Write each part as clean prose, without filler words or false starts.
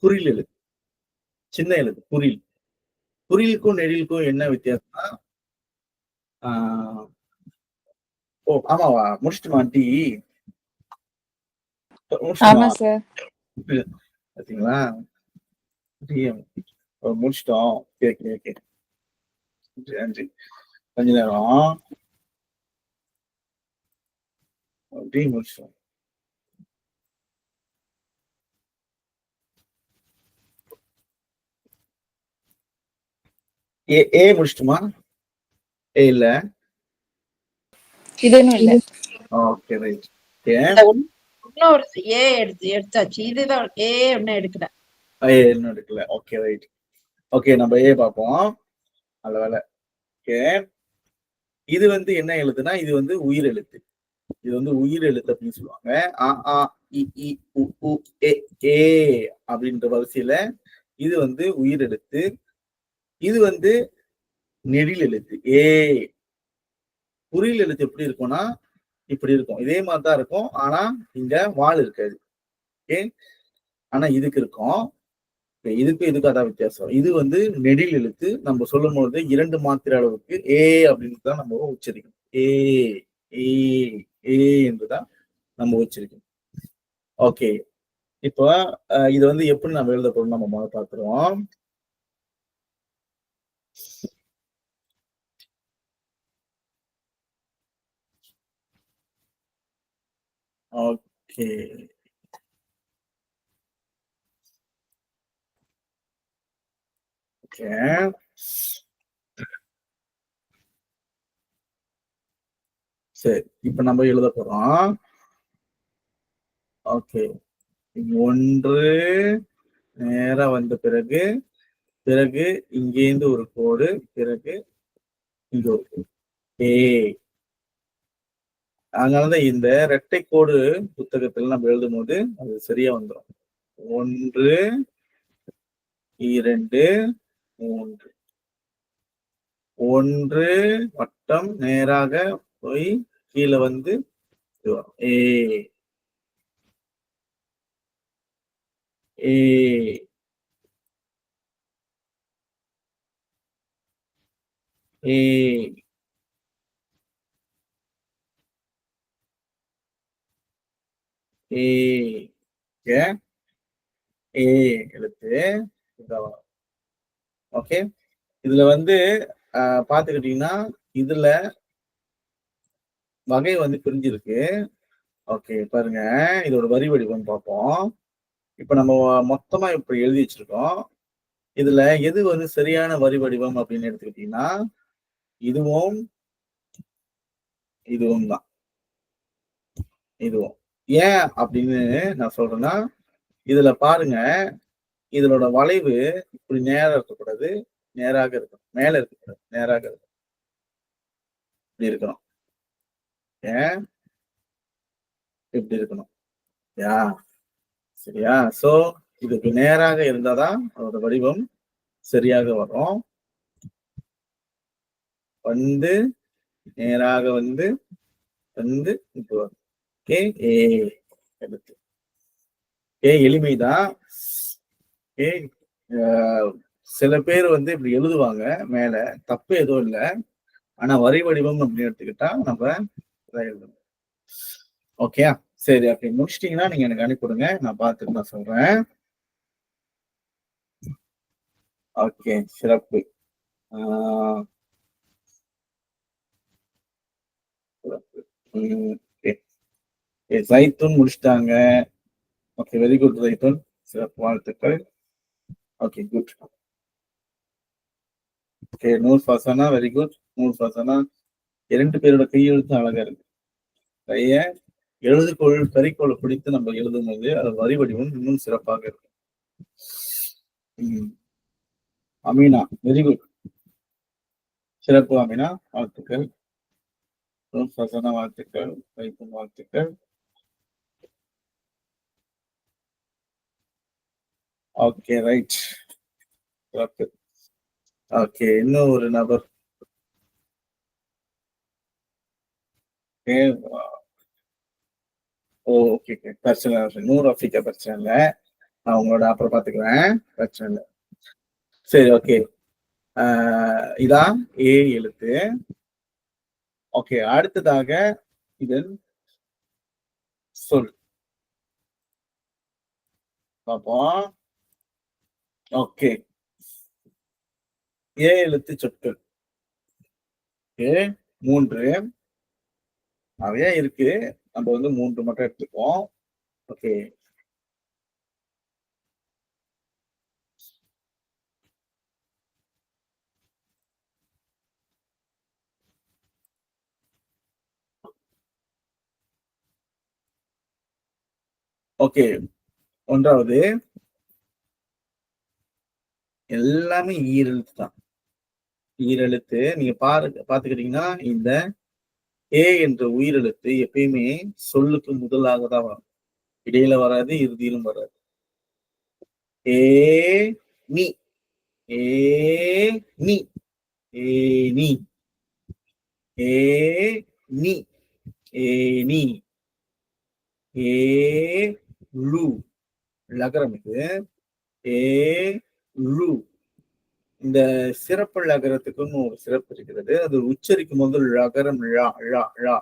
குறில் எழுத்து, சின்ன எழுத்து குறில். குறிலுக்கும் நெடிலுக்கும் என்ன வித்தியாசம்னா ஓ ஆமாவா முடிச்சுட்டுமா ஆண்டி பாத்தீங்களா முடிச்சிட்டோம். நன்றி. கொஞ்ச நேரம் அப்படியே முடிச்சிட்டோம். ஏ முடிச்சிட்டுமா? ஏ இல்ல இல்ல. Okay right. இன்னொரு ஏ எடுத்தாச்சு. இதுதான் ஏ ஒன்னும் எடுக்கல. இன்னும் எடுக்கல. Okay right. ஓகே நம்ம ஏ பார்ப்போம். நல்ல வேலை. ஓகே இது வந்து என்ன எழுத்துனா இது வந்து உயிர் எழுத்து. இது வந்து உயிர் எழுத்து அப்படின்னு சொல்லுவாங்க. ஆ ஆ இ இ உ உ ஏ ஏ அப்படின்ற வரிசையில இது வந்து உயிர் எழுத்து. இது வந்து நெடில் எழுத்து ஏ. குறில் எழுத்து எப்படி இருக்கும்னா இப்படி இருக்கும். இதே மாதிரிதான் இருக்கும். ஆனா இங்க வால் இருக்காது. ஓகே ஆனா இதுக்கு இருக்கும். இதுக்கு அதான் வித்தியாசம். இது வந்து நெடில் எழுத்து. நம்ம சொல்லும் பொழுது 2 மாத்திரை அளவுக்கு ஏ அப்படின்னு தான் நம்ம உச்சரிக்கணும். ஏ ஏ ஏ என்றுதான் நம்ம உச்சரிக்கணும். ஓகே இப்போ இது வந்து எப்படி நம்ம எழுத போறோம் நம்ம முதல்ல பார்க்கிறோம். ஓகே ஓகே சரி இப்ப நம்ம எழுத போறோம். ஓகே 1 நேரா வந்த பிறகு இங்கேருந்து ஒரு கோடு, பிறகு இங்க ஒரு கோடு ஏ. அதனாலதான் இந்த இரட்டை கோடு புத்தகத்துல நம்ம எழுதும் போது அது சரியா வந்துடும். 1 2 3 1 வட்டம் நேராக போய் கீழே வந்து ஏ ஏ ஏ ஏ ஏ எழுத்து. ஓகே இதுல வந்து பாத்துக்கிட்டீங்கன்னா இதுல வகை வந்து பிரிஞ்சிருக்கு. ஓகே பாருங்க இதோட வரி வடிவம் பார்ப்போம். இப்ப நம்ம மொத்தமா இப்படி எழுதி வச்சிருக்கோம். இதுல எது வந்து சரியான வரி வடிவம் அப்படின்னு எடுத்துக்கிட்டீங்கன்னா இதுவும் இதுவும் தான். இதுவும் ஏன் அப்படின்னு நான் சொல்றேன்னா இதுல பாருங்க இதனோட வளைவு இப்படி நேரா இருக்கக்கூடாது, நேராக இருக்கணும். மேல இருக்கக்கூடாது, நேராக இருக்கணும். இப்படி இருக்கணும். ஏன் இப்படி இருக்கணும் யா சரியா? சோ இதுக்கு நேராக இருந்தாதான் அதோட வடிவம் சரியாக வரும். வந்து நேராக வந்து இப்படி வரும். ஓகே ஏ எடுத்து எளிமைதான். சில பேர் வந்து இப்படி எழுதுவாங்க மேல, தப்பு எதுவும் இல்லை. ஆனா வரி வடிவம் அப்படின்னு எடுத்துக்கிட்டா நம்ம எழுதணும். ஓகே சரி அப்படி முடிச்சிட்டீங்கன்னா நீங்க எனக்கு அனுப்பிவிடுங்க, நான் பார்த்துட்டு நான் சொல்றேன். ஓகே சிறப்பு. ஜைத்தூன் முடிச்சிட்டாங்க. ஓகே வெரி குட் ஜைத்தூன், சிறப்பு வாழ்த்துக்கள். Okay good. Okay Noor Fasana very good. Noor Fasana 2 பேரோட கையெழுத்து அழகா இருக்கு. கைய எழுதுகோள் கரிக்கோளை பிடித்து நம்ம எழுதும் போது அது வரி வடிவம் இன்னும் சிறப்பாக இருக்கும். அமீனா வெரி குட், சிறப்பு அமீனா, வாழ்த்துக்கள். வாழ்த்துக்கள், வைக்கும் வாழ்த்துக்கள். ஓகே ரைட் சிறப்பு. ஓகே இன்னும் ஒரு நபர். ஓகே பிரச்சனை இல்லை, நூறு ஆஃப்ரிக்கா பிரச்சனை இல்லை. நான் உங்களோட அப்புறம் பாத்துக்கிறேன், பிரச்சனை இல்லை. சரி, ஓகே. இதான் ஏ எழுத்து. ஓகே, அடுத்ததாக இதன் சொல் பார்ப்போம். ஓகே, ஏ எழுத்து சொற்கள். ஓகே, 3 நிறைய இருக்கு. நம்ம வந்து 3 மட்டும் எடுத்துப்போம். Okay, okay. 1வது எல்லாமே ஈரெழுத்து தான். ஈரெழுத்து. நீங்க பாத்துக்கிட்டீங்கன்னா இந்த ஏ என்ற உயிரெழுத்து எப்பயுமே சொல்லுக்கு முதலாக தான் வரும். இடையில வராது, இறுதியிலும் வராது. ஏ நீ, ஏ நீ, ஏ நீ, ஏ நீ, ஏ நீ, ஏ லு லகரம் இது. ஏ லு. இந்த சிறப்பு லகரத்துக்குன்னு ஒரு சிறப்பு இருக்கிறது. அது உச்சரிக்கும் போது லகரம் ழா ழா ழா.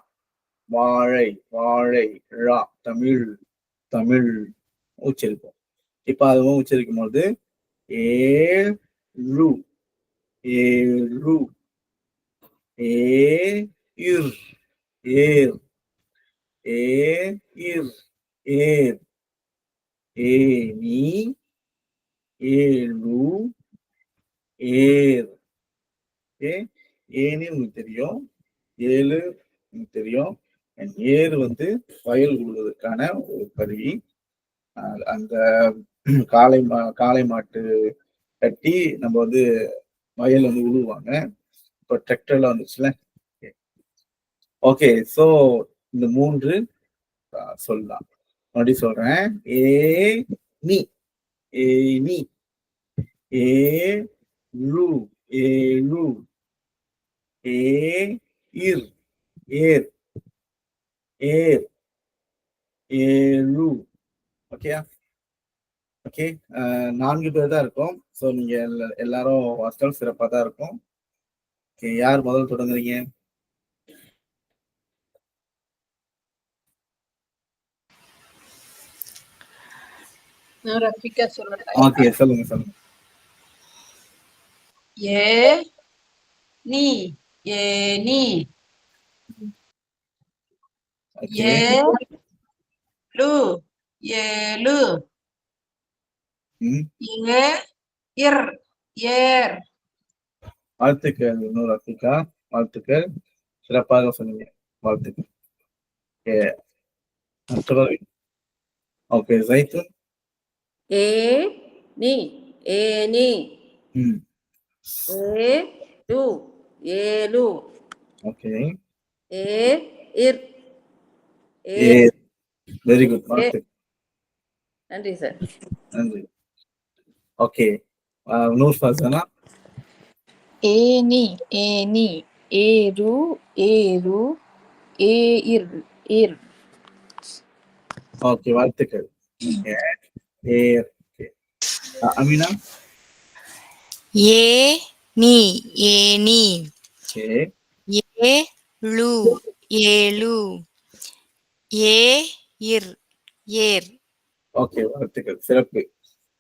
வாழை வாழை ழா தமிழ் தமிழ் உச்சரிப்போம். இப்ப அதுவும் உச்சரிக்கும் போது ஏழு ஏழு ஏர் ஏர் ஏர் ஏர் ஏனி ஏழு ஏர். ஏனி உங்களுக்கு தெரியும், ஏழு உங்களுக்கு தெரியும். ஏர் வந்து வயல் உழுவதற்கான ஒரு கருவி. அந்த காளை மாட்டு கட்டி நம்ம வந்து வயல் வந்து உழுவாங்க. இப்போ டிராக்டர்ல வந்துச்சுல. ஓகே, சோ இந்த 3 சொல்லலாம். மறுபடி சொல்றேன். ஏ நீ, ஏ நீ, ஏ லு ஏலு, ஏ இர் ஏர் ஏர் ஏலு. ஓகேயா? ஓகே, 4 பேர் தான் இருக்கும். ஸோ நீங்க எல்லாரும் வாசித்தாலும் சிறப்பா தான் இருக்கும். ஓகே, யார் முதல் தொடங்குறீங்க? ரஃபிகா சொல்றேன். ஓகே, சொல்லுங்க சொல்லுங்க. ஏ நீ, ஏ நீ, ஓகே, ஏலு ஏலு, ஏ இர் ஏர். வாழ்த்துக்கள் இன்னொரு ரஃபிகா, வாழ்த்துக்கள், சிறப்பாக சொன்னீங்க, வாழ்த்துக்கள். ஓகே, ஜைத்துன். ஏ நீ, ஏ நீ, ஏ லு ஏலு, ஓகே, ஏ இர் ஏர். வெரி குட், வாழ்த்துக்கள். நன்றி சார். நன்றி. ஓகே, நூர் ஃபாஸானா. ஏனி ஏனி, ஏரு ஏரு, ஏர் ஏர். ஓகே, வாழ்த்துக்கள். ஏர். அமீனா. ஏ நீ, ஏனி, ஏலு ஏலு, ஏ இர் ஏர். ஓகே, வாழ்த்துக்கள், சிறப்பு.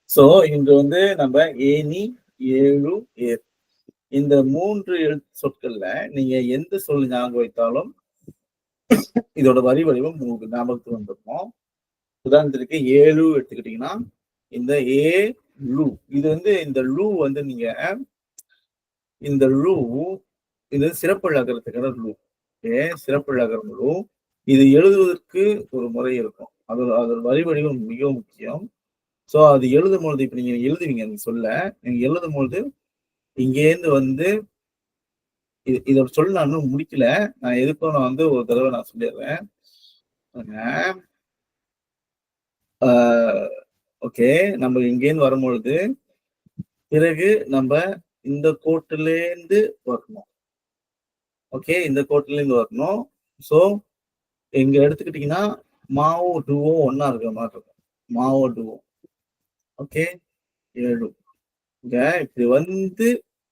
சோ இங்க வந்து நம்ம ஏனி ஏழு ஏர் இந்த 3 எழுத்து சொற்கள்ல நீங்க எந்த சொல் ஞாபகம் வைத்தாலும் இதோட வரி வடிவம் உங்களுக்கு ஞாபகத்துக்கு வந்துருக்கும். உதாரணத்திற்கு ஏழு எடுத்துக்கிட்டீங்கன்னா இந்த ஏ லு, இது வந்து இந்த லு வந்து நீங்க இந்த லு இது சிறப்பு லகரத்துக்கான லு. சிறப்பு லகரம் லு. இது எழுதுவதற்கு ஒரு முறை இருக்கும். அதோட வரி வடிவம் மிக முக்கியம். சோ அது எழுதும் பொழுது இப்ப நீங்க எழுதுவீங்க அந்த சொல்ல. நீங்க எழுதும் பொழுது இங்கேருந்து வந்து இதோட சொல்ல நான் இன்னும் முடிக்கல. நான் எதுக்கும் நான் வந்து ஒரு தடவை நான் சொல்லிடுறேன். ஓகே, நம்ம இங்கேருந்து வரும்பொழுது பிறகு நம்ம இந்த கோட்டிலேருந்து வரணும். ஓகே, இந்த கோட்டிலேருந்து வரணும். ஸோ இங்க எடுத்துக்கிட்டீங்கன்னா மாவோ டுவோ ஒன்னா இருக்கிற மாதிரி இருக்கும். மாவோ டுவோ. ஓகே, 7. இங்க இப்படி வந்து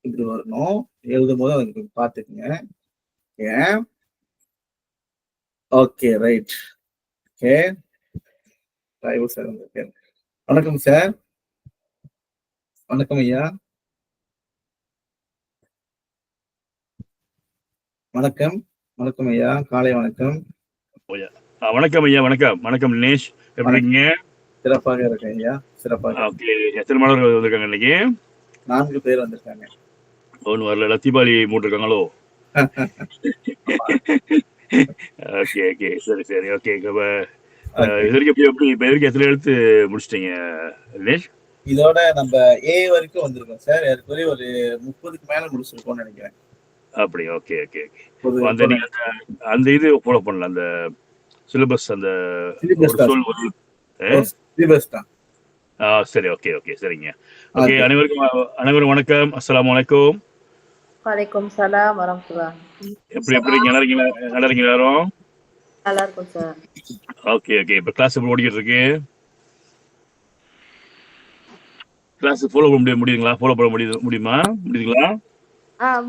இப்படி வரணும். எழுதும் போது அதுக்கு பார்த்துக்குங்க. ஏன் okay, right. Okay, driver sir வந்திருக்காரு. வணக்கம் சார். வணக்கம் ஐயா. வணக்கம். வணக்கம் ஐயா. காலை வணக்கம். வணக்கம் ஐயா. வணக்கம் வணக்கம் தினேஷ். எப்படி இருக்கீங்க? சிறப்பாக இருக்கேன் ஐயா. சிறப்பாக. ஓகே, எத்தனை மாணவர்கள் வந்திருக்காங்க இன்னைக்கு? 4 பேர் வந்திருக்காங்க. ஒன்றும் வரல, தீபாவளி மூட்டு இருக்காங்களோ? ஓகே ஓகே, சரி சரி, ஓகே. இது வரைக்கும் எப்படி இப்போ வரைக்கும் எத்தனை எழுத்து முடிச்சிட்டீங்க தினேஷ்? இதோட நம்ம ஏ வரைக்கும் வந்திருக்கோம் சார். ஏற்கனவே ஒரு 30க்கு மேல முடிச்சிருக்கோம்னு நினைக்கிறேன். அப்படி, ஓகே ஓகே ஓகே. அந்த நீங்க அந்த இது ஃபாலோ பண்ணல, அந்த சிலபஸ், அந்த ஒரு சொல் ஒரு சிலபஸ் தான். சரி, ஓகே ஓகே, சரிங்க. ஓகே, அனைவரும் வணக்கம். அஸ்ஸலாமு அலைக்கும். வலைக்கும் சலாம் வரமத்துல்லாஹ். எப்படி இருக்கீங்க? நல்லா இருக்கீங்களா? நல்லா இருக்கீங்க எல்லாரும்? நல்லா இருக்கும் சார். Okay okay. இப்போ கிளாஸ் எப்படி ஓடிக்கிட்டு இருக்கு? கிளாஸ் ஃபாலோ பண்ண முடியுங்களா? ஃபாலோ பண்ண முடியுமா? முடியுங்களா?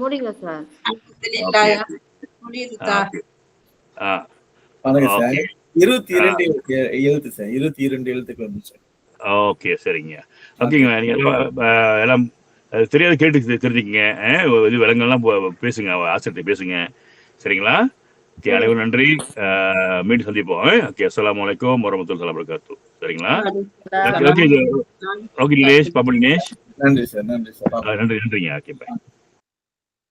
முடியுங்க சார். வணக்கம் சார். 22 எழுத்து சார். 22 எழுத்துக்கு வந்துச்சு. ஓகே, சரிங்க. ஓகேங்க. நீங்க எல்லாம் தெரியாத கேட்டு தெரிஞ்சுக்கங்க. இது விலங்கெல்லாம் பேசுங்க, ஆசிரியர் பேசுங்க, சரிங்களா? ஓகே, அனைவரும் நன்றி. மீண்டும் சந்திப்போம். ஓகே, அஸ்ஸலாமு அலைக்கும் வரஹ்மத்துல்லாஹி வபரகாத்துஹு. சரிங்களா? Okay okay Dinesh, Babu Dinesh. நன்றி சார். நன்றி சார். நன்றிங்க. Okay, by.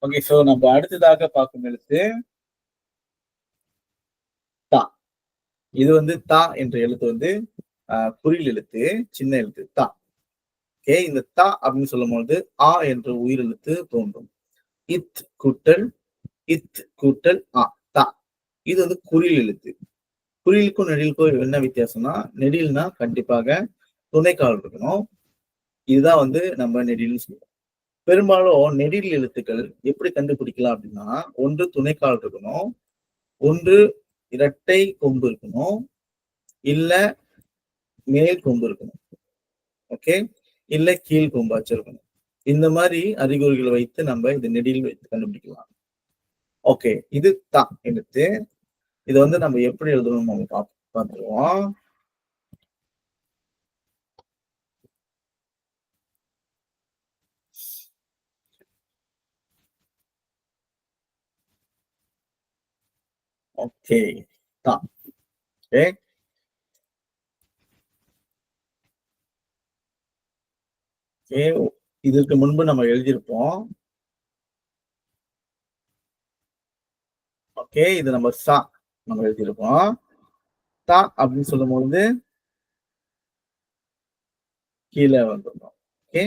ஓகே, சோ நம்ம அடுத்ததாக பார்க்கும் எழுத்து தா. இது வந்து தா என்ற எழுத்து வந்து குறில் எழுத்து, சின்ன எழுத்து தா. ஓகே, இந்த தா அப்படின்னு சொல்லும் பொழுது ஆ என்ற உயிரெழுத்து தோன்றும். இத் கூட்டல் ஆ, தா. இது வந்து குறில் எழுத்து. குறிலுக்கும் நெடிலுக்கும் என்ன வித்தியாசம்னா, நெடில்னா கண்டிப்பாக துணைக்கால் இருக்கணும். இதுதான் வந்து நம்ம நெடில்னு சொல்லுவோம். பெரும்பாலும் நெடில் எழுத்துக்கள் எப்படி கண்டுபிடிக்கலாம் அப்படின்னா, ஒன்று துணைக்கால் இருக்கணும், ஒன்று இரட்டை கொம்பு இருக்கணும், இல்ல மேல் கொம்பு இருக்கணும். ஓகே, இல்ல கீழ் கொம்பாச்சும் இருக்கணும். இந்த மாதிரி அறிகுறிகளை வைத்து நம்ம இந்த நெடில் வைத்து கண்டுபிடிக்கலாம். ஓகே, இது தா எழுத்து. இதை வந்து நம்ம எப்படி எழுதணும் நம்ம பார்த்துருவோம். ஓகே, தா. ஓகே, இதற்கு முன்பு நம்ம எழுதியிருப்போம். ஓகே, இது நம்ம சா நம்ம எழுதியிருப்போம். தா அப்படின்னு சொல்லும் பொழுது கீழே வந்துடும். ஓகே,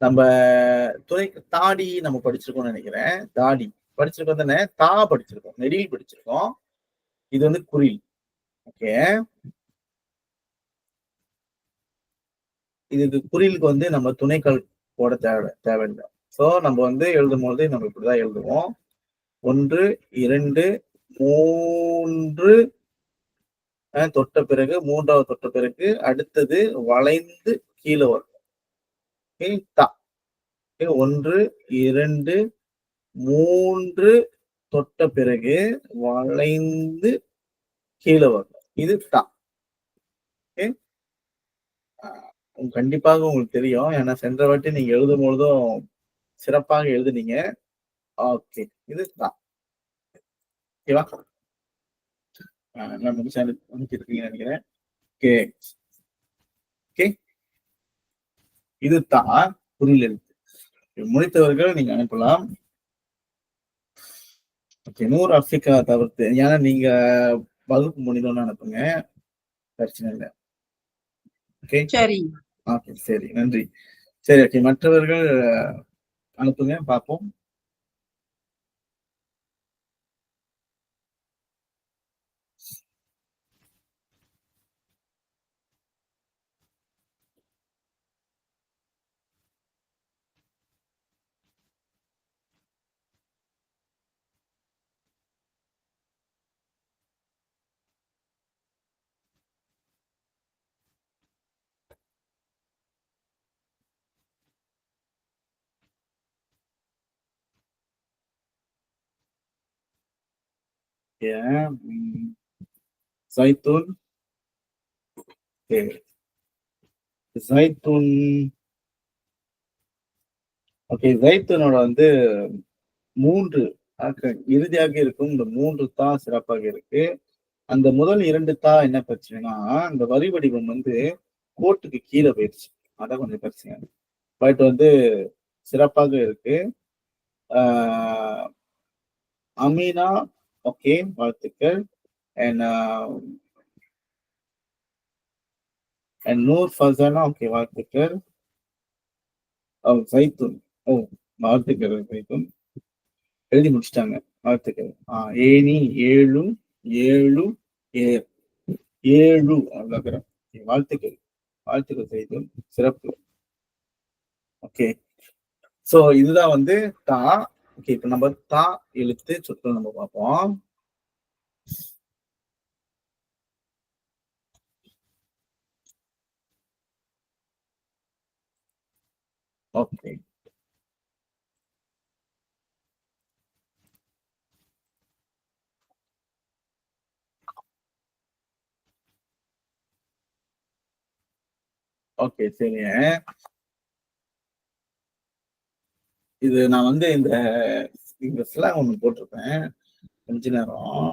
நம்ம துணை தாடி நம்ம படிச்சிருக்கோம்னு நினைக்கிறேன். தாடி படிச்சிருக்கோம் தானே? தா படிச்சிருக்கோம், நெடில் படிச்சிருக்கோம். இது வந்து குறில். ஓகே, இதுக்கு குறிலுக்கு வந்து நம்ம துணைக்கால் போட தேவையில்லை. ஸோ நம்ம வந்து எழுதும் போது நம்ம இப்படிதான் எழுதுவோம். 1 2 3 தொட்ட பிறகு 3வது தொட்ட பிறகு அடுத்தது வளைந்து கீழே வரும். தா. 1 2 3 தொட்ட பிறகு வளைந்து கீழே வரும். இது தா. கண்டிப்பாக உங்களுக்கு தெரியும். ஏன்னா சென்ற வாட்டி நீங்க எழுதும் பொழுதும் சிறப்பாக எழுதுனீங்க. ஓகே, இது தான். ஓகேவா? நான் முடிச்சிருக்கீங்கன்னு நினைக்கிறேன். ஓகே ஓகே, இது தான் குறில் எழுத்து. முடித்தவர்கள் நீங்க அனுப்பலாம். ஓகே, 100 ஆப்பிரிக்கா தவிர்த்து, ஏன்னா நீங்க வகுப்பு முடிந்தோன்னு அனுப்புங்க, பிரச்சனை இல்லை. ஓகே சரி. ஓகே, சரி, நன்றி. சரி, ஓகே, மற்றவர்கள் அனுப்புங்க, பார்ப்போம். ஜைத்துன். ஜைத்துன். ஓகே, ஜைத்துனோட வந்து 3 இறுதியாக இருக்கும். இந்த 3 தா சிறப்பாக இருக்கு. அந்த முதல் 2 தா என்ன பிரச்சனைனா, இந்த வரி வடிவம் வந்து கோட்டுக்கு கீழே போயிடுச்சு. அதான் கொஞ்சம் பிரச்சனை. பட் வந்து சிறப்பாக இருக்கு. அமீனா, ஓகே, வாழ்த்துக்கள். அண்ட் நூர் ஃபசானா, ஓகே, வாழ்த்துக்கள். ஜைத்துன், வாழ்த்துக்கள் ஜைத்துன். எழுதி முடிச்சிட்டாங்க, வாழ்த்துக்கள். ஏனி 7 7 7 அவ்வளவு. வாழ்த்துக்கள், வாழ்த்துக்கள் ஜைத்துன், சிறப்பு. ஓகே, சோ இதுதான் வந்து தா. ஓகே, இப்ப நம்ம தா எழுத்து சொற்கள் நம்ம பார்ப்போம். ஓகே, ஓகே, சரிங்க. இது நான் வந்து இந்த ஸ்லாங் ஒண்ணு போட்டிருப்பேன் கொஞ்ச நேரம்.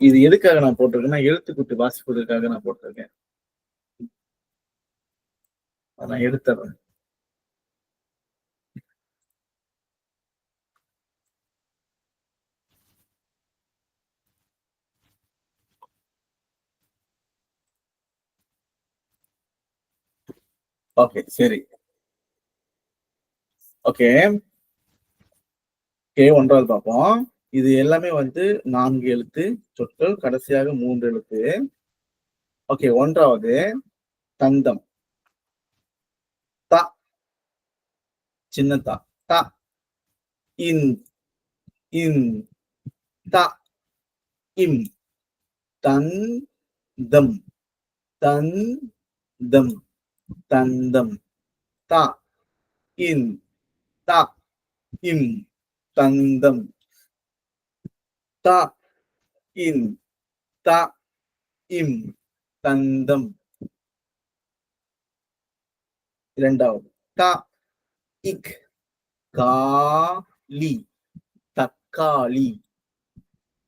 இது எதுக்காக நான் போட்டிருக்கேன்னா, எழுத்துக்கூட்டு வாசிப்பதற்காக நான் போட்டிருக்கேன். நான் எடுத்துறேன். ஓகே, சரி. ஓகே, ஒன்றாவது பார்ப்போம். இது எல்லாமே வந்து 4 எழுத்து சொற்கள், கடைசியாக 3 எழுத்து. ஓகே, ஒன்றாவது தந்தம். த சின்ன தா. த இன் இன் த இம் தந்தம் தந்தம் தந்தம் த இன் த இம் தந்தம் த இன் த இம் தந்தம். இரண்டாவது த இக் காலி தக்காளி.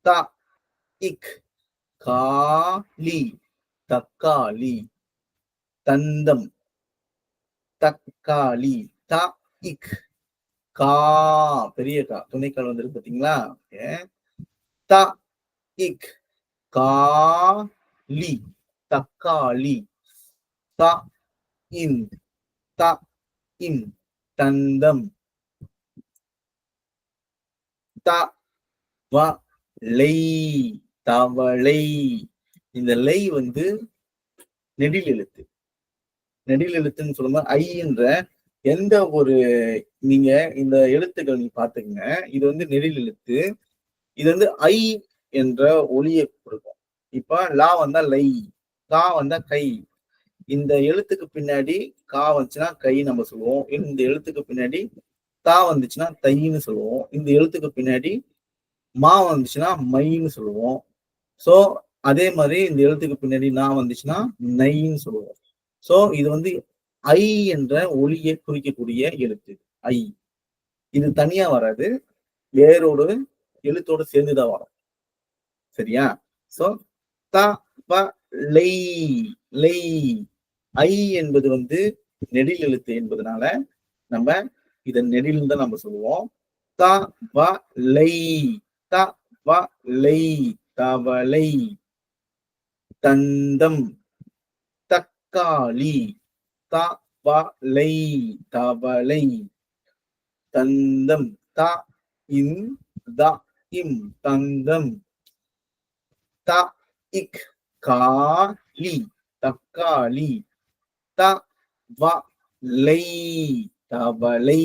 த இக் காலி தக்காளி. தந்தம் தக்காளி. த இக் கா பெரிய கா துணைக்கால் வந்துருக்கு பாத்தீங்களா? த இக் காலி தக்காளி. த இன் த இம் தந்தம். த வ லை தவளை. இந்த லை வந்து நெடில் எழுத்து. நெடில் எழுத்துன்னு சொல்லும்போது ஐ என்ற எந்த ஒரு நீங்க இந்த எழுத்துக்கள் நீங்க பாத்துக்கங்க. இது வந்து நெடில் எழுத்து. இது வந்து ஐ என்ற ஒளியை கொடுக்கும். இப்ப லா வந்தா லை, கா வந்தா கை. இந்த எழுத்துக்கு பின்னாடி கா வந்துச்சுன்னா கை நம்ம சொல்லுவோம். இந்த எழுத்துக்கு பின்னாடி தா வந்துச்சுன்னா தைன்னு சொல்லுவோம். இந்த எழுத்துக்கு பின்னாடி மா வந்துச்சுன்னா மைன்னு சொல்லுவோம். சோ அதே மாதிரி இந்த எழுத்துக்கு பின்னாடி நான் வந்துச்சுன்னா நைன்னு சொல்லுவோம். சோ இது வந்து ஐ என்ற ஒளியை குறிக்கக்கூடிய எழுத்து ஐ. இது தனியா வராது, வேறோடு எழுத்தோடு சேர்ந்துதான் வரும். சரியா? சோ த ப லை லை. ஐ என்பது வந்து நெடில் எழுத்து என்பதனால நம்ம இத நெடில் தான் நம்ம சொல்லுவோம். த வ லை த வ லை தவளை. தந்தம் தக்காளி. த வ லை தவளை. தந்தம் த இன் த இம் தந்தம். த இக் காலி தக்காளி. த வ லை தவளை.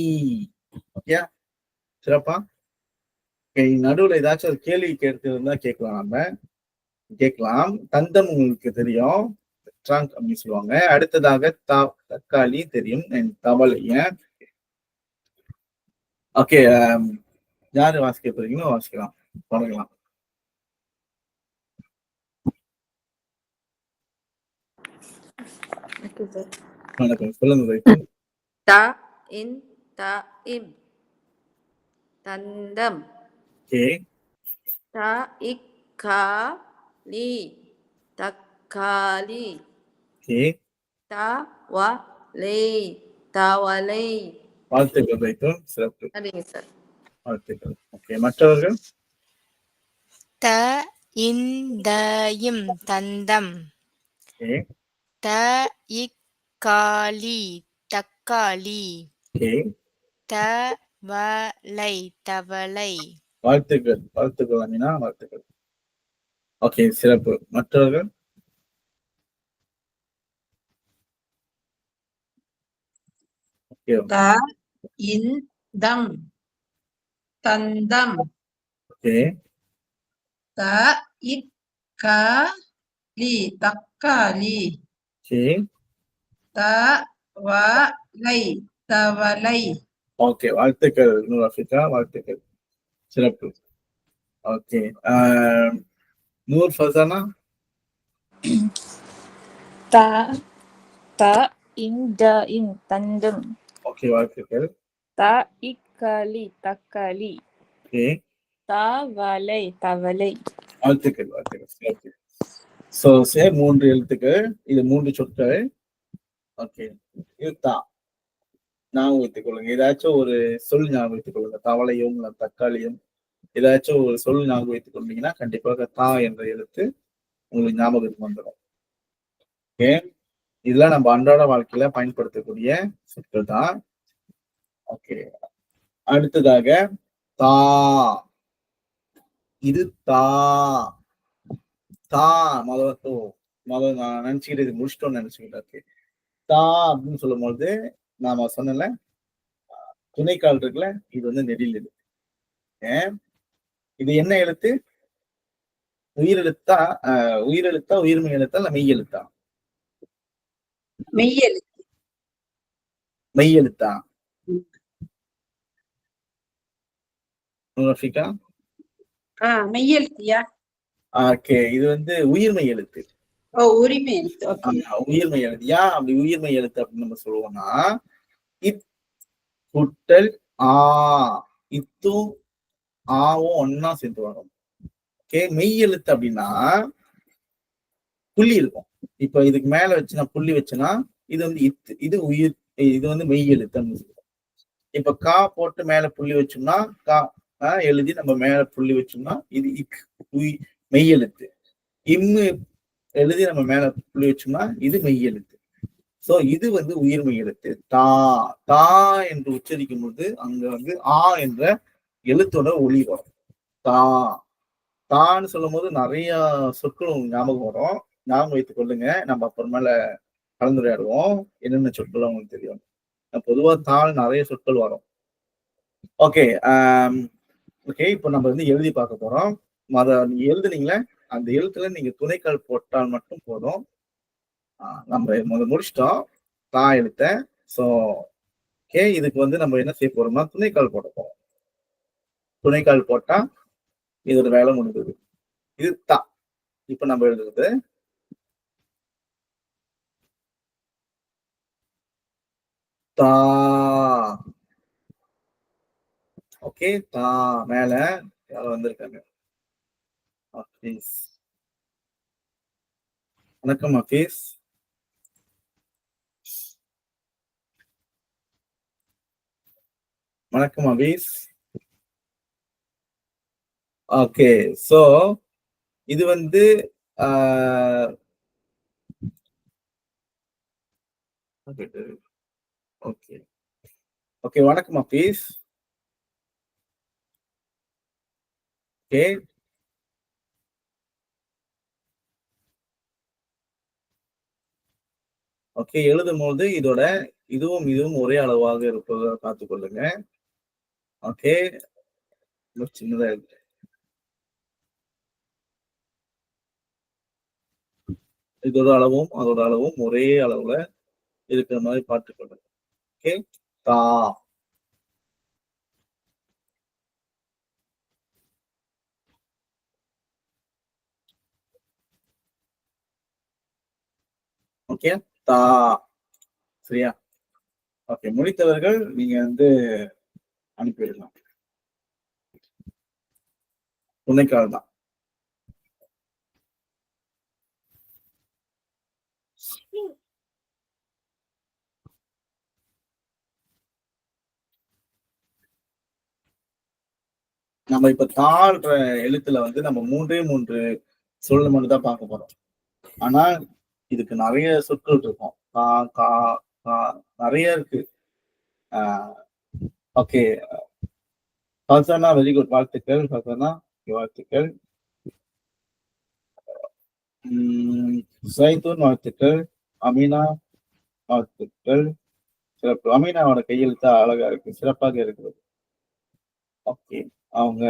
ஓகே, சிறப்பா? நடுவுல ஏதாச்சும் ஒரு கேள்வி கேட்கிறதா கேட்கலாம். நம்ம கேட்கலாம். தந்தம் உங்களுக்கு தெரியும், ட்ரங்க் அப்படின்னு சொல்லுவாங்க. அடுத்ததாக தக்காளி தெரியும், தவளை. ஓகே, யாரு வாசிக்க போறீங்களோ வாசிக்கலாம். தொடங்கலாம். Okay sir. வணக்கம். சொல்லுங்க ரைட்டு. த இன் த இம் தந்தம். ஓகே. த இக் கா லி தக்காளி. ஓகே. த வ லை தவளை. வாழ்த்துக்கள் ரைட்டு. சிறப்பு. சரிங்க சார். வாழ்த்துக்கள். ஓகே. மற்றவர்கள்? த இந்த இம் தந்தம். ஓகே. த இக்காலி தக்காளி. ஓகே. தவளை தவளை. வாழ்த்துக்கள். வாழ்த்துக்கள் அமீனா. வாழ்த்துக்கள். ஓகே. சிறப்பு. மற்றவர்கள்? ஓகே. த இந்தம் தந்தம். ஓகே. த இக்காலி தக்காளி. ஓகே. தவளை தவளை. ஓகே. வாழ்த்துக்கள் நூர் ஆஃபிகா. வாழ்த்துக்கள். சிறப்பு. ஓகே. நூர் ஃபசானா? த த இந்த இன் தந்தம். ஓகே. வாழ்த்துக்கள். த இக்காலி தக்காளி. ஓகே. தவளை தவளை. வாழ்த்துக்கள். வாழ்த்துக்கள். சிறப்பு. ஸோ சேம் 3 எழுத்துக்கள். இது 3 சொற்கள். ஓகே. இது தா. ஞாபகம் வைத்துக் கொள்ளுங்க. ஏதாச்சும் ஒரு சொல் ஞாபகம் வைத்துக் கொள்ளுங்க. தவளையும் தக்காளியும் ஏதாச்சும் ஒரு சொல் ஞாபகம் வைத்துக் கொண்டீங்கன்னா கண்டிப்பாக தா என்ற எழுத்து உங்களுக்கு ஞாபகத்துக்கு வந்துடும். ஓகே. இதெல்லாம் நம்ம அன்றாட வாழ்க்கையில பயன்படுத்தக்கூடிய சொற்கள் தான். ஓகே. அடுத்ததாக தா. இது தா. தா முதல்ல நான் நினைச்சுக்கிட்டு இது முடிச்சிட்டோம்னு நினைச்சுக்கிட்டேன். ஓகே. தா அப்படின்னு சொல்லும் பொழுது நாம சொன்னல துணைக்கால் இருக்குல்ல, இது வந்து நெடில் எழுத்து. இது என்ன எழுத்து? உயிரெழுத்தா? உயிரெழுத்தா, உயிர்மை எழுத்தா, இல்ல மெய் எழுத்தா? மெய்யல். மெய் எழுத்தா? ரஃபிகா? மெய்யெழுத்தியா? ஓகே. இது வந்து உயிர்மை எழுத்து. ஓ, உரிமை எழுத்து. ஓகே. உயிர்மை எழுத்து. ஏன் அப்படி உயிர்மை எழுத்து அப்படின்னு நம்ம சொல்லுவோம்னா, இத் குட்டல் ஆ, இத்தும் ஆவும் ஒன்னா சேர்ந்து வரும். ஓகே. மெய் எழுத்து அப்படின்னா புள்ளி இருக்கும். இப்ப இதுக்கு மேல வச்சு நான் புள்ளி வச்சேன்னா இது வந்து இத்து, இது உயிர், இது வந்து மெய் எழுத்துன்னு சொல்லுவோம். இப்ப கா போட்டு மேல புள்ளி வச்சோம்னா கா எழுதி நம்ம மேல புள்ளி வச்சோம்னா இது இக் மெய் எழுத்து. இம்மு எழுதி நம்ம மேல புள்ளி வச்சோம்னா இது மெய் எழுத்து. சோ இது வந்து உயிர்மெய் எழுத்து. தா. தா என்று உச்சரிக்கும் போது அங்க வந்து ஆ என்ற எழுத்தோட ஒளி வரும். தா. தான்னு சொல்லும் போது நிறைய சொற்கள் ஞாபகம் வரும். ஞாபகம் வைத்துக் கொள்ளுங்க. நம்ம அப்புறமேல கலந்துரையாடுவோம். என்னென்ன சொற்கள் உங்களுக்கு தெரியும். பொதுவா தாள் நிறைய சொற்கள் வரும். ஓகே. ஓகே. இப்போ நம்ம வந்து எழுதி பார்க்க போறோம். நீங்க எழுதுனீங்களே அந்த எழுத்துல நீங்க துணைக்கால் போட்டால் மட்டும் போதும். நம்ம முடிச்சிட்டோம் தா எழுத்த. So okay. இதுக்கு வந்து நம்ம என்ன செய்ய போறோம்னா துணைக்கால் போட போறோம். துணைக்கால் போட்டா இதோட வேலை முடிஞ்சது. இது தா. இப்ப நம்ம எழுதுறது தா. ஓகே. தா. மேல யாரோ வந்திருக்காங்க. ஹஃபீஸ். வணக்கம் ஹஃபீஸ். வணக்கம் ஹஃபீஸ். ஓகே. சோ இது வந்து ஓகே. ஓகே. வணக்கம் ஹஃபீஸ். ஓகே. ஓகே. எழுதும் போது இதோட இதுவும் ஒரே அளவாக இருப்பதை பார்த்துக் கொள்ளுங்க. ஓகே. சின்னதா இருக்கு. இதோட அளவும் அதோட அளவும் ஒரே அளவுல இருக்கிற மாதிரி பார்த்துக் கொள்ளுங்க. ஓகே. தா. ஓகே, தா. சரியா? ஓகே, முடித்தவர்கள் நீங்க வந்து அனுப்பிவிடலாம். துணைக்கால் தான். நம்ம இப்ப தாழ்ற எழுத்துல வந்து நம்ம 3 சொல் மட்டும் தான் பார்க்க போறோம். ஆனா இதுக்கு நிறைய சொற்கள் இருக்கும். கா, கா, கா நிறைய இருக்கு. ஓகே, ஃபர்சானா வெரி குட், வாழ்த்துக்கள் ஃபர்சானா, வாழ்த்துக்கள். சைதூன் வாழ்த்துக்கள், அமீனா வாழ்த்துக்கள், சிறப்பு. அமீனாவோட கையெழுத்தா அழகா இருக்கு, சிறப்பாக இருக்கிறது. ஓகே, அவங்க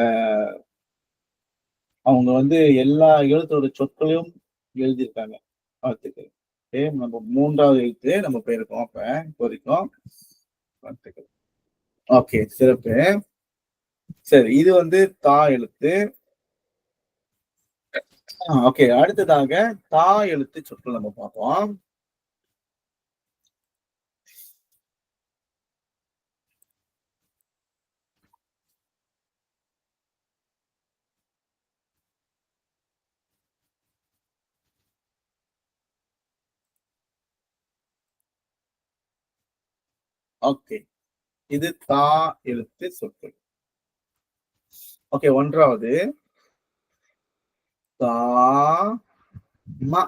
அவங்க வந்து எல்லா எழுத்தோட சொற்களையும் எழுதியிருக்காங்க. வாழ்த்துக்கள். ஓகே, நம்ம 3வது எழுத்து நம்ம போயிருக்கோம் அப்ப இப்போ வரைக்கும். வாழ்த்துக்கள். ஓகே, சிறப்பு. சரி, இது வந்து தா எழுத்து. ஓகே, அடுத்ததாக தா எழுத்து சொற்கள் நம்ம பார்ப்போம். ஓகே, இது தா எழுத்து சொற்கள். ஓகே, 1வது தா ம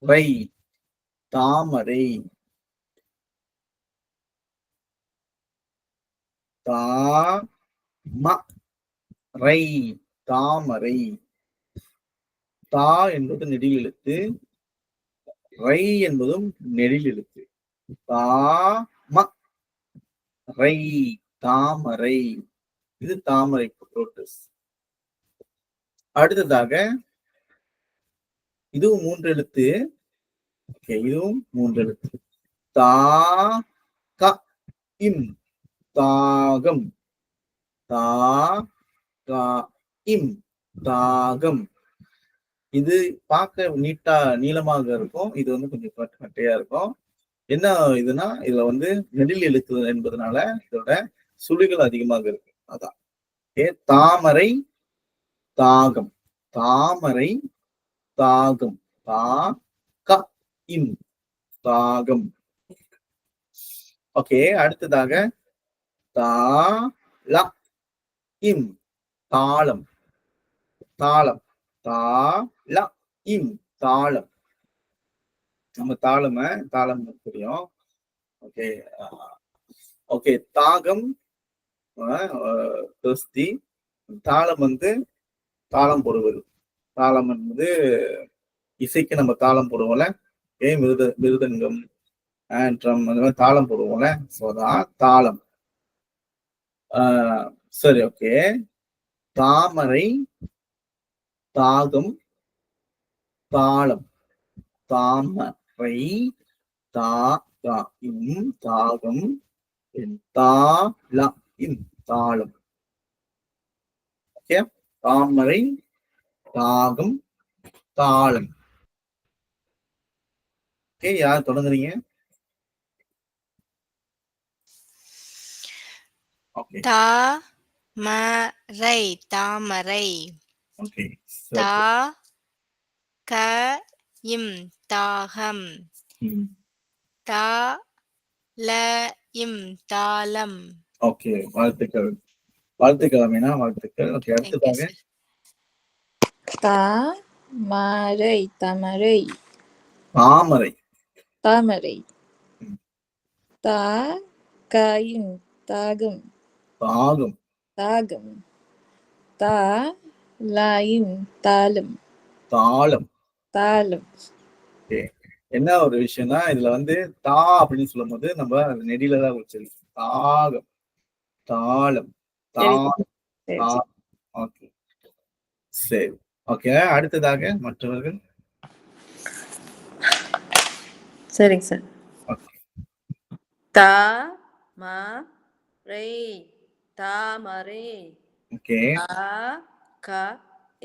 ரை, தாமரை. தா ம ரை, தாமரை. தா என்பது நெடில் எழுத்து, ரை என்பதும் நெடில் எழுத்து. தா ம ரை, தாமரை. இது தாமரை புரோட்டஸ். அடுத்ததாக இதுவும் 3 எழுத்து. ஓகே, இதுவும் 3 எழுத்து. தா க இம், தாகம். தா க இம், தாகம். இது பார்க்க நீட்டா நீளமாக இருக்கும். இது வந்து கொஞ்சம் கட்டையா இருக்கும். என்ன இதுனா இதுல வந்து நெடில் எழுத்து என்பதனால இதோட சுழிகள் அதிகமாக இருக்கு. அதான். தாமரை, தாகம். தாமரை, தாகம். தா க இம், தாகம். ஓகே, அடுத்ததாக தா ல இம், தாளம். தாளம். தா ல இம், தாளம். நம்ம தாளம் தெரியும். ஓகே, ஓகே, தாகம் திருஸ்தி. தாளம் வந்து தாளம் போடுவது. தாளம் என்பது இசைக்கு நம்ம தாளம் போடுவோம்ல. மிருதங்கம், ட்ரம், அந்த மாதிரி தாளம் போடுவோம்ல. ஸோ அதான் தாளம். சரி, ஓகே. தாமரை, தாகம், தாளம். தாமரை, தாகம், தாளம். ஓகே, தாமரை, தாகம், தாளம். ஓகே, யார் தொடங்குறீங்க? ஓகே, தாமரை, தாமரை. ஓகே, தா க இம், தாகம். தா ல இம், தாளம். ஓகே, வாழ்த்துக்கள். வாழ்த்துக்கள் அமீனா, வாழ்த்துக்கள். ஓகே, Thank you, அடுத்ததாக sir. தாமரை, தாமரை. தாமரை. தாமரை. ம். தா கையும், தாகம். தாகம். தாகம். தா லாயும், தாளம். தாளம். தாளம். ஓகே, என்ன ஒரு விஷயம்னா இதுல வந்து தா அப்படின்னு சொல்லும் போது நம்ம நெடில தான் உச்சரிக்கணும். தாகம், தாளம், தாளம். ஓகே, சரி. ஓகே, அடுத்ததாக மற்றவர்கள். சரிங்க சார். ஓகே, தா ம ரை, தாமரை. ஓகே, தா க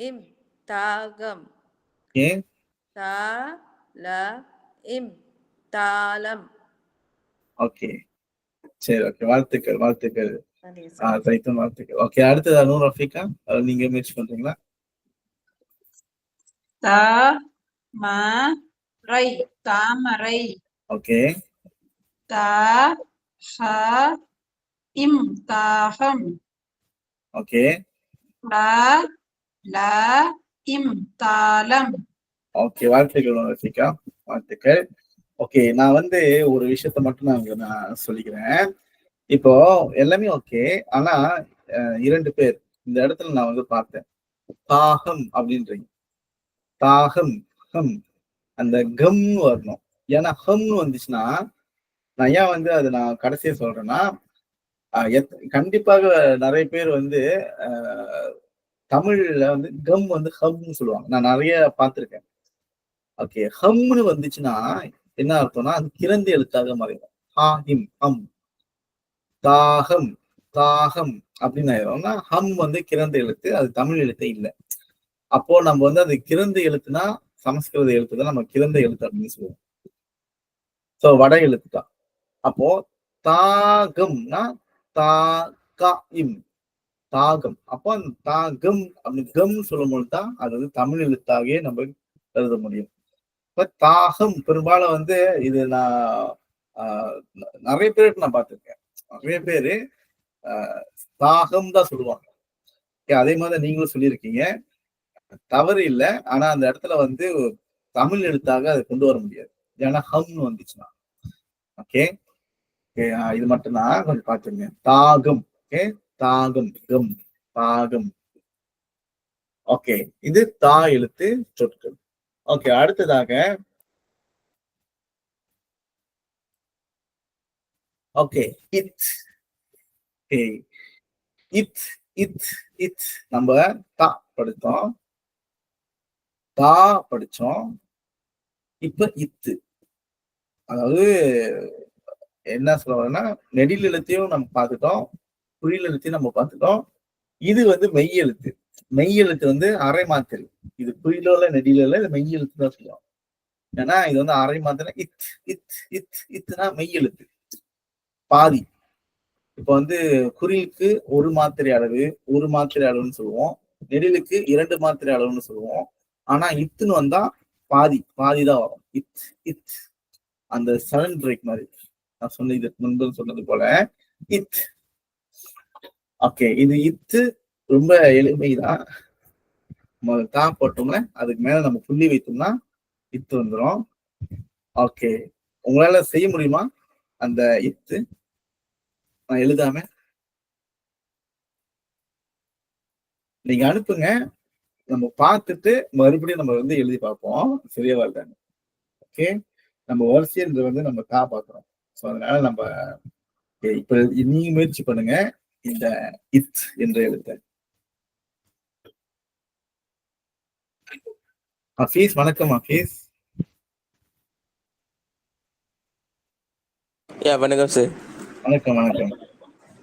இம், தாகம். ஓகே, தா ல இம் தாளம். ஓகே, சரி, ஓகே, வாழ்த்துக்கள், வாழ்த்துக்கள். சரிங்க சார். சைத்தன், வாழ்த்துக்கள். ஓகே, அடுத்தது நூர் ரஃபீகா, நீங்க முயற்சி பண்றீங்களா? தாமரை தாமரை. ஓகே, தாகம் தாகம். ஓகே, தாளம் தாளம். ஓகே, வாழ்த்துக்கள் நூர் ரஃபீகா, வாழ்த்துக்கள். ஓகே, நான் வந்து ஒரு விஷயத்த மட்டும் நான் சொல்லிக்கிறேன். இப்போ எல்லாமே ஓகே, ஆனா 2 பேர் இந்த இடத்துல நான் வந்து பார்த்தேன். தாகம் அப்படின்றீங்க. தாகம், ஹம், அந்த கம் வரணும். ஏன்னா ஹம்னு வந்துச்சுன்னா, நான் ஏன் வந்து அதை நான் கடைசியா சொல்றேன்னா, கண்டிப்பாக நிறைய பேர் வந்து தமிழ்ல வந்து கம் வந்து ஹம்னு சொல்லுவாங்க. நான் நிறைய பார்த்திருக்கேன். ஓகே, ஹம்னு வந்துச்சுன்னா என்ன அர்த்தம்னா அது கிறந்த எழுத்தாக மாறிடும். ஹிம், ஹம். தாகம், தாகம் அப்படின்னு ஆயிடும்னா ஹம் வந்து கிறந்த எழுத்து, அது தமிழ் எழுத்தே இல்லை. அப்போ நம்ம வந்து அது கிறந்த எழுத்துனா சமஸ்கிருத எழுத்து தான் நம்ம கிறந்த எழுத்து அப்படின்னு சொல்லுவோம். சோ வட எழுத்து தான். அப்போ தாகம்னா தாகம், தாகம். அப்போ அந்த தாகம் அப்படி கம் சொல்லும்போது தான் அது வந்து தமிழ் எழுத்தாகவே நம்ம எழுத முடியும். இப்ப தாகம் பெரும்பாலும் வந்து இது நான் நிறைய பேருக்கு நான் பார்த்திருக்கேன். நிறைய பேரு தாகம் தான் சொல்லுவாங்க. அதே மாதிரி நீங்களும் சொல்லியிருக்கீங்க, தவறு இல்லை. ஆனா அந்த இடத்துல வந்து தமிழ் எழுத்தாக அதை கொண்டு வர முடியாது, ஏன்னா ஹம்னு வந்துச்சுன்னா. ஓகே, இது மட்டும்தான் கொஞ்சம் பார்த்துங்க. தாகம், ஓகே, தாகம், கம், தாகம். ஓகே, இது தா எழுத்து சொற்கள். ஓகே, அடுத்ததாக ஓகே, இத். இத் இத் இத் நம்ம தா படித்தோம், தா படிச்சோம், இப்ப இத்து. அதாவது என்ன சொல்ல வரேன்னா, நெடில் எழுத்தையும் நம்ம பார்த்துட்டோம், குறில் எழுத்தையும் நம்ம பார்த்துட்டோம். இது வந்து மெய் எழுத்து. மெய் எழுத்து வந்து அரை மாத்திரை. இது குறிலோல நெடில இது மெய் எழுத்து தான் சொல்லுவோம். ஏன்னா இது வந்து அரை மாத்திரை. இத் இத் இத் இத்துனா மெய் எழுத்து பாதி. இப்ப வந்து குறிலுக்கு 1 மாத்திரை அளவு, 1 மாத்திரை அளவுன்னு சொல்லுவோம். நெடிலுக்கு 2 மாத்திரை அளவுன்னு சொல்லுவோம். ஆனா இத்துன்னு வந்தா பாதி தான் வரும். இத் இத் அந்த சடன் பிரேக் மாதிரி நான் சொன்னது முன்பு சொன்னது போல இத். ஓகே, இது இத்து ரொம்ப எளிமைதான். தா போட்டோம்ல, அதுக்கு மேல நம்ம புள்ளி வைத்தோம்னா இத்து வந்துடும். ஓகே, உங்களால செய்ய முடியுமா அந்த இத்து நான் எழுதாம? நீங்க அனுப்புங்க, நம்ம பார்த்துட்டு மறுபடியும் நம்ம வந்து எழுதி பார்ப்போம் சரியா வருதான்னு. ஓகே, நம்ம வரிசைன்றது வந்து நம்ம தா பார்க்கிறோம். ஸோ அதனால நம்ம இப்ப நீங்க முயற்சி பண்ணுங்க இந்த இத் என்ற எழுத்தை. ஹஃபீஸ், வணக்கம் ஹஃபீஸ். வணக்கம் சார். வணக்கம், வணக்கம்.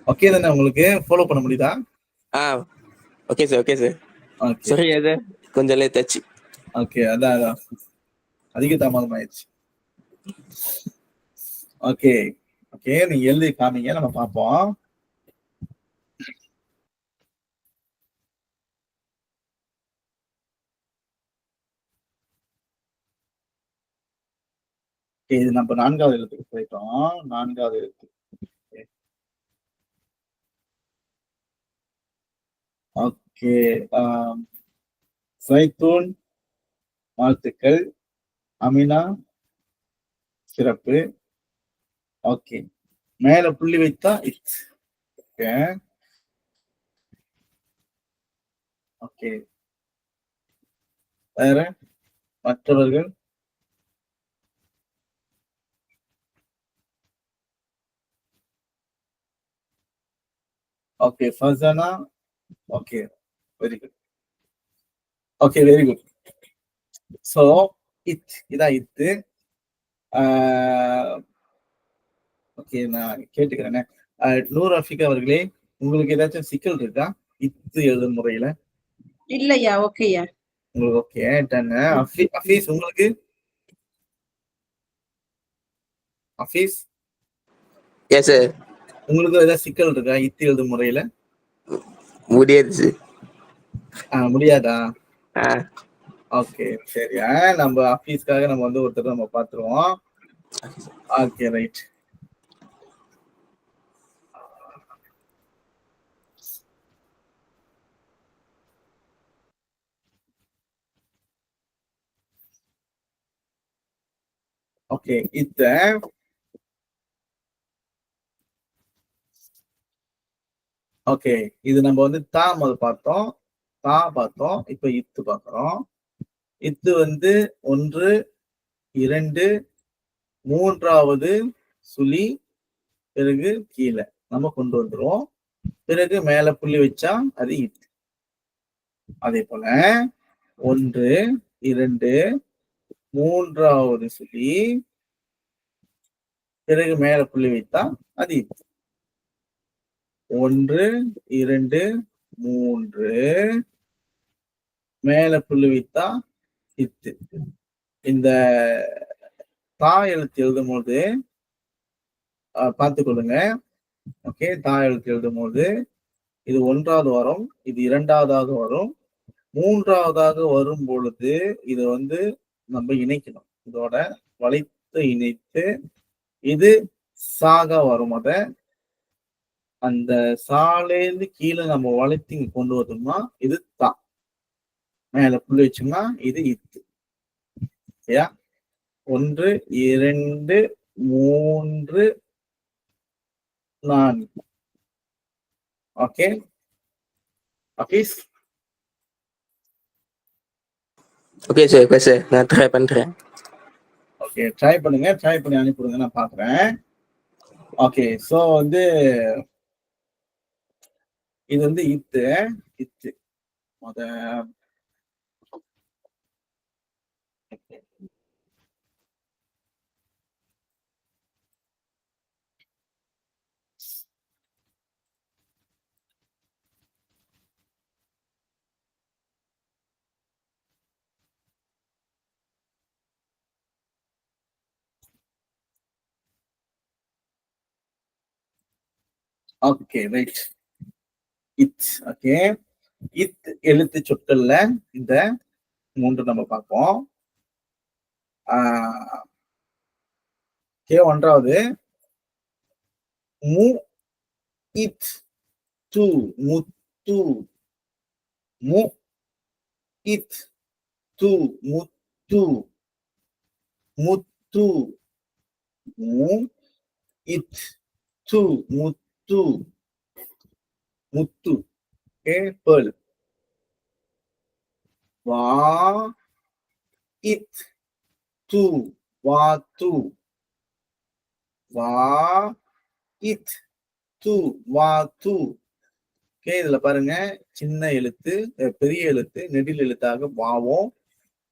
ஓகே தானே, உங்களுக்கு ஃபாலோ பண்ண முடியுதா? Okay sir, okay sir. Sorry அது கொஞ்சம் லேட் ஆச்சு. ஓகே, அதான் அதிக தாமதம் ஆயிடுச்சு. ஓகே ஓகே, நீங்க எழுதி காமிங்க, நம்ம பார்ப்போம். இது நம்ம 4வது எழுத்துக்கு போயிட்டோம். 4வது எழுத்து. ஓகே, சைத்தூன், வாழ்த்துக்கள். அமினா, சிறப்பு. ஓகே, மேல புள்ளி வைத்தா இத். ஓகே ஓகே, வேற மற்றவர்கள்? Okay, Farzana. Okay, very good. Okay, very good. So இத், இதான் இத்து. ஓகே, நான் கேட்டுக்கிறேன். நூர் ரஃபீகா அவர்களே, உங்களுக்கு ஏதாச்சும் சிக்கல் இருக்கா இத்து எழுதும் முறையில? இல்லையா? ஓகேயா, உங்களுக்கு ஓகே டன். ஹஃபீஸ் உங்களுக்கு? Hafeez yes sir. உங்களுக்கு ஏதாவது சிக்கல் இருக்கா இத்து எழுதும் முறையில? முடியாது சார். முடியாதா? ஆ ஓகே சரி. நம்ம ஆபீஸ்க்காக நம்ம வந்து ஒருத்தர் நம்ம பாத்துருவோம். Okay right. ஓகே ஓகே இது நம்ம வந்து தா முதல் பார்த்தோம், தா பார்த்தோம், இப்ப இத்து பார்க்கிறோம். இத்து வந்து 1 2 3வது சுழி, பிறகு கீழே நம்ம கொண்டு வந்துருவோம். பிறகு மேல புள்ளி வச்சா அது இத்து. அதே போல 1 2 3வது சுழி, பிறகு மேல புள்ளி வைத்தா அது இத்து. 1 2 3 மேல புள்ளி வைத்தா இத்து. இந்த தா எழுத்து எழுதும் போது பார்த்துக் கொள்ளுங்க. ஓகே, தா எழுத்து எழுதும் போது இது 1வது வரும், இது 2வதாக வரும், 3வதாக வரும் பொழுது இதை வந்து நம்ம இணைக்கணும். இதோட வளைத்து இணைத்து இது சாக வரும். அத அந்த சாலேருந்து கீழே நம்ம வளைத்து இங்க கொண்டு வந்தோம்னா இது தா. மேல புள்ளி வச்சோம்னா இது இத்து. சரியா? 1 2 3 4. Okay office. Okay sir. Okay sir, நான் ட்ரை பண்றேன். ஓகே ட்ரை பண்ணுங்க, ட்ரை பண்ணி அனுப்பிடுங்க, நான் பாக்குறேன். ஓகே சோ வந்து இது வந்து இத்து இத்து அத ஓகே ரைட். இத். ஓகே இத் எழுத்து சொற்கள்ல இந்த 3 நம்ம பார்ப்போம். ஓகே 1வது மு இத் து முத்து. மு இத் து முத்து. முத்து. மு இத் து முத்து. முத்து. Okay pearl. வா இத் து வாத்து. வா இத் து வாத்து. ஓகே இதுல பாருங்க, சின்ன எழுத்து பெரிய எழுத்து நெடில் எழுத்தாக வாவும்,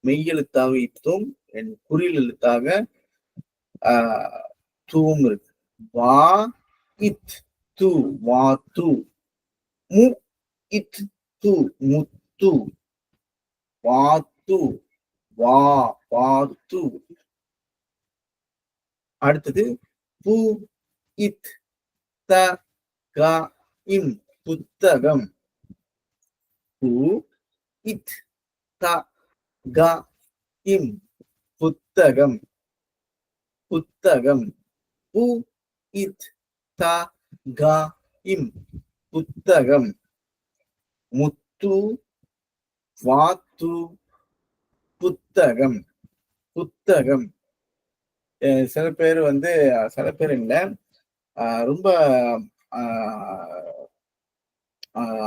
மெய் எழுத்தாக இத்தும், குறில் எழுத்தாக தூவும் இருக்கு. வா இத் து வாத்து. மு இத் து முத்து. வாத்து. வா வாத்து. அடுத்தது பு இத் த க இம் புத்தகம். பு இத் த க இம் புத்தகம். புத்தகம். பு இத் த க இம் புத்தகம். முத்து. வாத்து. புத்தகம். புத்தகம். சில பேர் வந்து சில பேர் இல்லை, ரொம்ப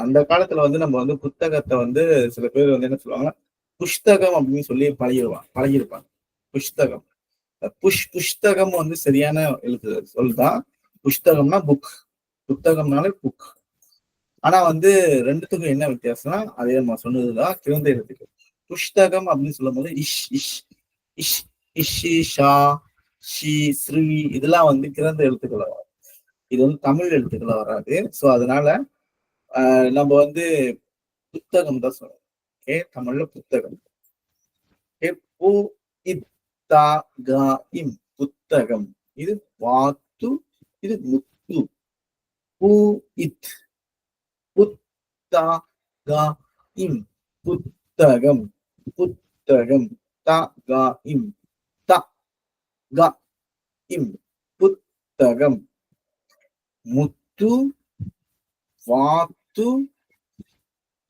அந்த காலத்துல வந்து நம்ம வந்து புத்தகத்தை வந்து சில பேர் வந்து என்ன சொல்லுவாங்கன்னா புஸ்தகம் அப்படின்னு சொல்லி பழகிருப்பாங்க. புஸ்தகம். புஸ்தகம் வந்து சரியான எழுத்து சொல்லுதான். புஸ்தகம்னா புக், புத்தகம்னாலே புக். ஆனா வந்து ரெண்டுத்துக்கும் என்ன வித்தியாசம்னா அதே நம்ம சொன்னதுதான் கிரந்த எழுத்துக்கு. புஸ்தகம் அப்படின்னு சொல்லும் போது இஷ் இஷ் இஷ் இஷி ஷா ஷி ஸ்ரீ இதெல்லாம் வந்து கிரந்த எழுத்துக்களை வரும். இது வந்து தமிழ் எழுத்துக்களை வராது. ஸோ அதனால நம்ம வந்து புத்தகம் தான் சொல்லணும். ஓகே தமிழ்ல புத்தகம். பு இத் த க இம் புத்தகம். இது வாத்து, இது முத்து. பூ இத், புத்தகம், புத்தகம், புத்தகம். தகம், தகம், புத்தகம். முத்து, வாத்து,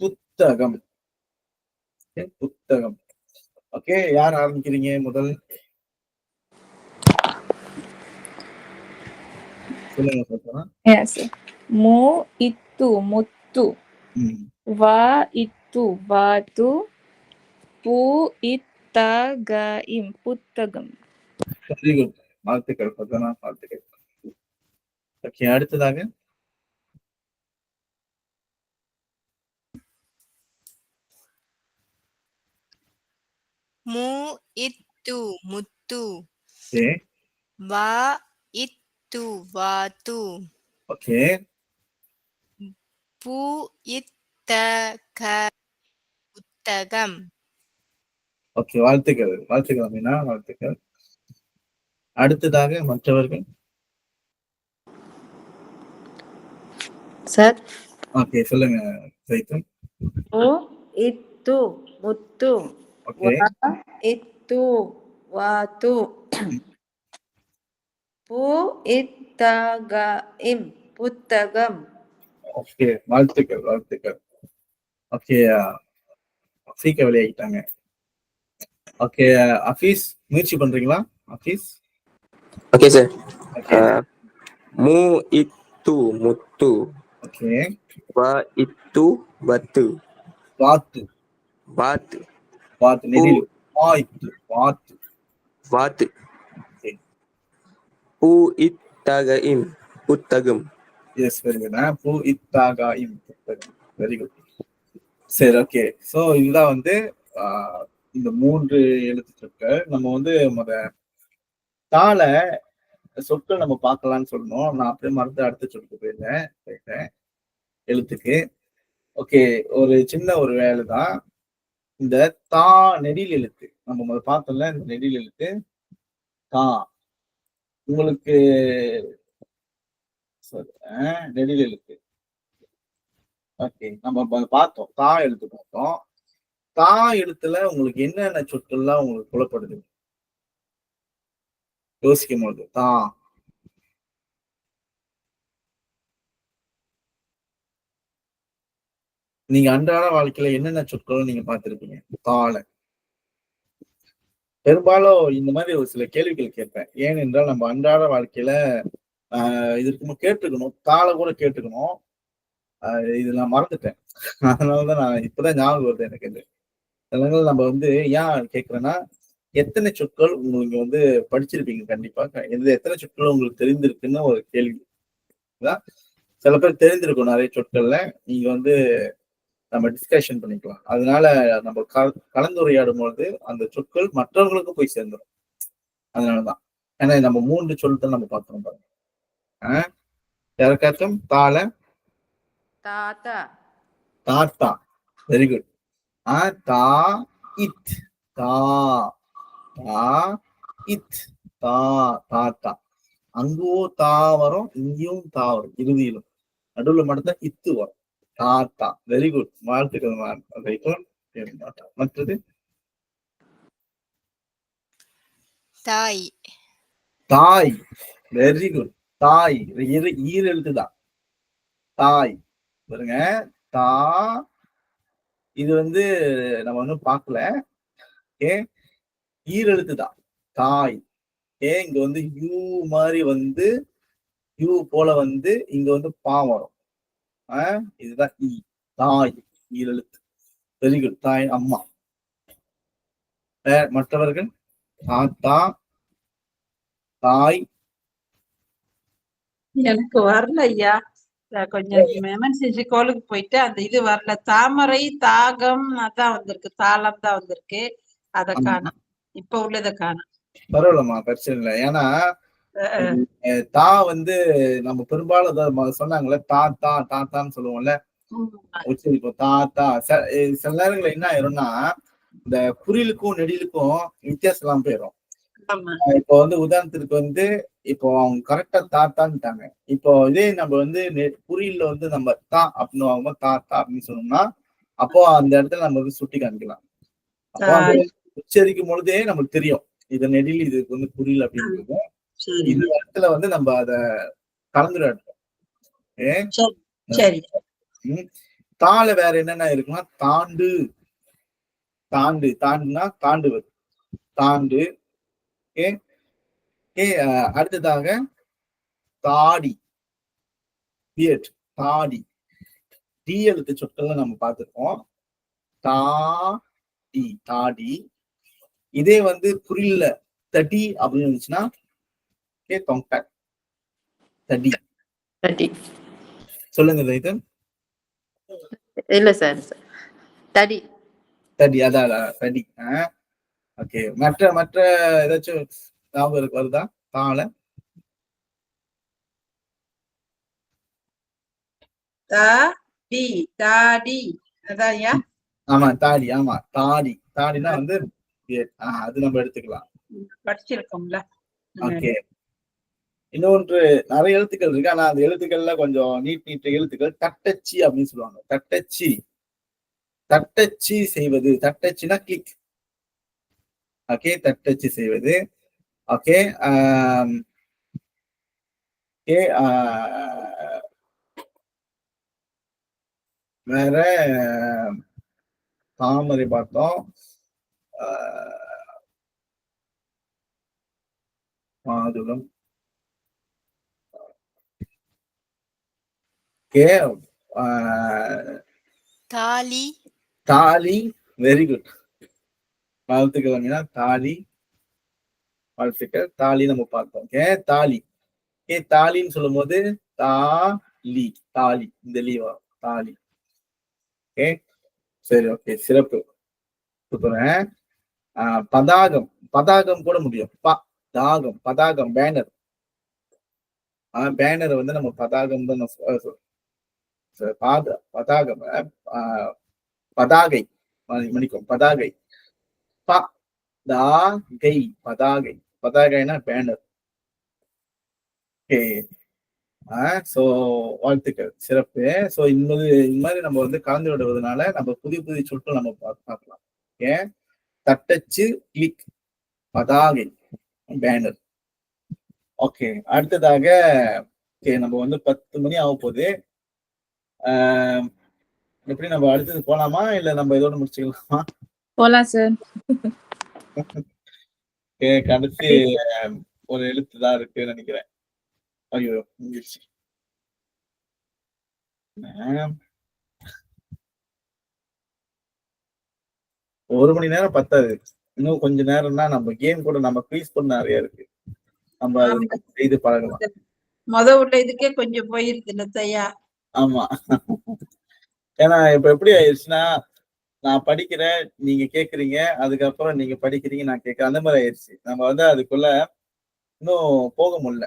புத்தகம். புத்தகம். ஓகே, யார் ஆரம்பிக்கிறீங்க முதல்? சொல்லுங்க சொல்லுங்க. Yes. Mu itu mutu. Va itu vatu. Pu ittagaim puttagam. Very good. வாழ்த்துக்கள் பத்தனா, வாழ்த்துக்கள். ஓகே, அடுத்ததாக மு இத்து முத்து. ஓகே வா இத்து வாத்து. ஓகே பூ இத்தக புத்தகம். ஓகே, வாழ்த்துக்கள் வாழ்த்துக்கள் அமீனா, வாழ்த்துக்கள். அடுத்ததாக மற்றவர்கள். சார் ஓகே, சொல்லுங்க சைத்தன். மு இத்து முத்து. ஓகே வா இத்து வாத்து. பூ இத்தகம் புத்தகம். ஓகே, வாழ்த்துக்கள் வாழ்த்துக்கள். ஓகே, அஃபீக்க வெளியாகிட்டாங்க. ஓகே, அஃபீஸ் முயற்சி பண்றீங்களா அஃபீஸ்? Okay sir. ஓகே மு இத்து முத்து. ஓகே, வா இத்து வத்து. வாத்து, வாத்து. வாத்து நெடில். வாய்த்து, வாத்து. வாத்து. ஓகே, பூ இத்தகம் புத்தகம். Yes, very good. பூ இத்தாகாயிம் புத்தகம். Very good. சரி, ஓகே. ஸோ இதுதான் வந்து இந்த 3 எழுத்து சொற்கள். நம்ம வந்து தாள சொற்கள் நம்ம பார்க்கலாம்னு சொல்லணும். நான் அப்படியே மறந்து அடுத்த சொற்களுக்கு போயிருந்தேன் எழுத்துக்கு. ஓகே, ஒரு சின்ன ஒரு வேலை தான். இந்த தா நெடில் எழுத்து நம்ம பார்த்தோம்ல, இந்த நெடில் எழுத்து தா உங்களுக்கு நெடில் எழுத்து. ஓகே, நம்ம பார்த்தோம் தா எழுத்து பார்த்தோம். தா எழுத்துல உங்களுக்கு என்னென்ன சொற்கள்லாம் உங்களுக்கு புலப்படுது யோசிக்கும் போது? தா நீங்க அன்றாட வாழ்க்கையில என்னென்ன சொற்களும் நீங்க பார்த்திருப்பீங்க தாள? பெரும்பாலும் இந்த மாதிரி ஒரு சில கேள்விகள் கேட்பேன். ஏனென்றால் நம்ம அன்றாட வாழ்க்கையில இதற்கு கேட்டுக்கணும், தாள கூட கேட்டுக்கணும். இது நான் மறந்துட்டேன். அதனாலதான் நான் இப்பதான் ஞாபகம் வருது எனக்கு. அதனால நம்ம வந்து ஏன் கேட்கிறேன்னா, எத்தனை சொற்கள் உங்களுக்கு வந்து படிச்சிருப்பீங்க கண்டிப்பா. எத்தனை சொற்கள் உங்களுக்கு தெரிந்திருக்குன்னு ஒரு கேள்வி தான். சில பேர் தெரிந்திருக்கும் நிறைய சொற்கள்ல. நீங்க வந்து நம்ம டிஸ்கஷன் பண்ணிக்கலாம். அதனால நம்ம கலந்துரையாடும் பொழுது அந்த சொற்கள் மற்றவர்களுக்கும் போய் சேர்ந்துடும். அதனாலதான். ஏன்னா நம்ம 3 சொற்கள் நம்ம பார்த்தோம் பாருங்க. யாருக்காச்சும் தாள? தாத்தா. தாத்தா, வெரி குட். தா இத், தா தா இத், தா தாத்தா. அங்கேயும் தா வரும், இங்கேயும் தா வரும், இறுதியிலும். நடுவுல மட்டும்தான் இத்து வரும். தாத்தா, வெரி குட், வாழ்த்துக்கள். மற்றது தாய். தாய், வெரி குட். தாய் ஈரெழுத்துதான் தாய். பாருங்க, தா இது வந்து நம்ம ஒன்னும் பார்க்கல. ஈரெழுத்துதான் தாய். இங்க வந்து யூ மாதிரி வந்து யூ போல வந்து இங்க வந்து பா வரும். இதுதான் ஈ, தாய், ஈரெழுத்து. Very good. தாய் அம்மா. மற்றவர்கள்? தாத்தா, தாய். எனக்கு வரல ஐயா, கொஞ்சம் எமர்ஜென்சி கோலுக்கு போயிட்டு அந்த இது வரல. தாமரை, தாகம் அதான் வந்திருக்கு, தாளம் தான் வந்திருக்கு. அத காணும், இப்ப உள்ளத காணும். பரவாயில்லம்மா, பிரச்சனை இல்லை. ஏன்னா தா வந்து நம்ம பெரும்பாலும் சொன்னாங்கல்ல, தாத்தா தாத்தான்னு சொல்லுவோம்ல, உச்சரிப்போம் தாத்தா. சில நேரங்கள்ல என்ன ஆயிரும்னா, இந்த குறிலுக்கும் நெடிலுக்கும் வித்தியாசம் எல்லாம் போயிடும். ஆமா இப்போ வந்து உதாரணத்துக்கு வந்து இப்போ அவங்க கரெக்டா தாத்தான்ட்டாங்க. இப்போ இதே நம்ம வந்து குறியில வந்து நம்ம தா அப்படின்னு வாங்கும்போது தா தா அப்படின்னு சொன்னோம்னா அப்போ அந்த இடத்துல நம்ம வந்து சுட்டி காமிக்கலாம். அப்போ அந்த தாய் உச்சரிக்கும் பொழுதே நமக்கு தெரியும் இது நெடில் இதுக்கு வந்து குறியில் அப்படின்றது. சரி இந்த இடத்துல வந்து நம்ம அத கலந்துருவோம். சரி சரி தாள வேற என்னென்ன இருக்குன்னா தாண்டு தாண்டு தாண்டுனா தாண்டு வரும் தாண்டு. அடுத்ததாக தாடி பியர்ட் தாடி டி எழுத்து சொற்கள் நம்ம பார்த்திருக்கோம். தாடி தாடி. இதே வந்து குறியில தடி அப்படின்னு இருந்துச்சுன்னா தொங்கை தடி. தடி சொல்லுங்க ரைத்தன். இல்ல சார் தடி தடி அதான் தடி. ஓகே மற்ற மற்ற ஏதாச்சும் ஞாபகம் வருதா தாள? தாடி தாடி அதான் ஐயா ஆமா தாடி. ஆமா தாடி தாடினா வந்து அது நம்ம எடுத்துக்கலாம். படிச்சிருக்கோம்ல. ஓகே இன்னொன்று நிறைய எழுத்துக்கள் இருக்கு. ஆனா அந்த எழுத்துக்கள்ல கொஞ்சம் நீட் எழுத்துக்கள் தட்டச்சி அப்படின்னு சொல்லுவாங்க. தட்டச்சி தட்டச்சி செய்வது. தட்டச்சினா கிளிக். ஓகே தட்டச்சு செய்வது. ஓகே வேற தாமரை பார்த்தோம். மாதுளம். தாலி தாலி வெரி குட். வாழ்த்துக்கள். தாலி வாழ்த்துக்கள். தாலி நம்ம பார்த்தோம். தாலி தாலின்னு சொல்லும் போது தாலி தாலி இந்த லீவா தாலி. சரி ஓகே சிறப்பு சூப்பர். பதாகம் பதாகம் கூட முடியும். தாகம் பதாகம் பேனர். பேனர் வந்து நம்ம பதாகம் தான் பதாகம் பதாகை மன்னிக்கும் பதாகை பதாகை பதாகை பதாகைனா பேனர். சோ வாழ்த்துக்கள் சிறப்பு. சோ இந்த மாதிரி நம்ம வந்து கலந்து விடுவதனால நம்ம புதிய புதிய சொற்கள் நம்ம பார்க்கலாம். தட்டச்சு கிளிக் பதாகை பேனர். ஓகே அடுத்ததாக நம்ம வந்து 10 மணி ஆக போகுது. எப்படி நம்ம அடுத்தது போலாமா இல்ல நம்ம இதோட முடிச்சுக்கலாமா? போலாம் சார். கடைசி ஒரு எழுத்து தான் இருக்குன்னு நினைக்கிறேன். ஐயோ முடிஞ்சிருச்சு. 1 மணி நேரம் பத்தாது. இன்னும் கொஞ்ச நேரம்னா நம்ம கேம் கூட நம்ம குயிஸ் பண்ண நிறைய இருக்கு. நம்ம அதை செய்து பழகலாம். உள்ள இதுக்கே கொஞ்சம் போயிருது இல்லையா? ஆமா ஏன்னா இப்ப எப்படி ஆயிடுச்சுன்னா நான் படிக்கிறேன் நீங்க கேக்குறீங்க அதுக்கப்புறம் நீங்க படிக்கிறீங்க நான் கேட்கிறேன் அந்த மாதிரி ஆயிடுச்சு. நம்ம வந்து அதுக்குள்ள இன்னும் போக முடியல.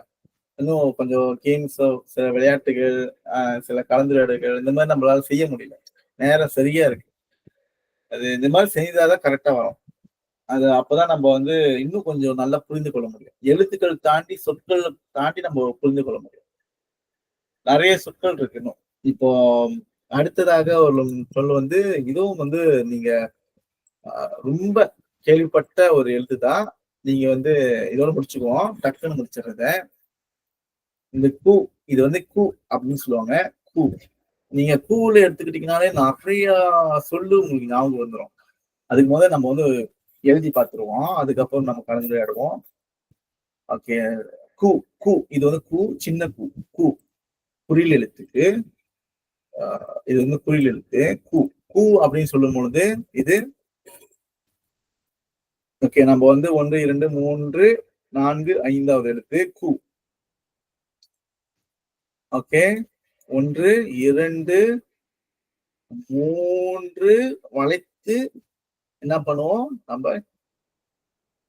இன்னும் கொஞ்சம் கேம்ஸோ சில விளையாட்டுகள் சில கலந்துரையாடுகள் இந்த மாதிரி நம்மளால செய்ய முடியல. நேரம் சரியா இருக்கு. அது இந்த மாதிரி செஞ்சாதான் கரெக்டா வரும். அது அப்பதான் நம்ம வந்து இன்னும் கொஞ்சம் நல்லா புரிந்து கொள்ள முடியும். எழுத்துக்கள் தாண்டி சொற்கள் தாண்டி நம்ம புரிந்து கொள்ள முடியும். நிறைய சொற்கள் இருக்கு இன்னும். இப்போ அடுத்ததாக ஒரு சொல் வந்து இதுவும் வந்து நீங்க ரொம்ப கேள்விப்பட்ட ஒரு எழுத்து தான். நீங்க வந்து இதோட முடிச்சுக்குவோம் டக்குன்னு முடிச்சிடுறத. இந்த கூ இது வந்து கூ அப்படின்னு சொல்லுவாங்க. கூ நீங்க கூல எடுத்துக்கிட்டீங்கனாலே நிறைய சொல்லு உங்களுக்கு ஞாபகம் வந்துடும். அதுக்கு முதல்ல நம்ம வந்து எழுதி பார்த்துருவோம். அதுக்கப்புறம் நம்ம கலந்துரையாடுவோம். ஓகே கூ கூ இது வந்து கூ சின்ன கூ கூ குறில் எழுத்துக்கு. இது வந்து குறில் எழுத்து கூ கூ அப்படின்னு சொல்லும் பொழுது இது ஓகே நம்ம வந்து 1 2 3 4 5வது எழுத்து கூ. ஓகே 1 2 3 வளைத்து என்ன பண்ணுவோம் நம்ம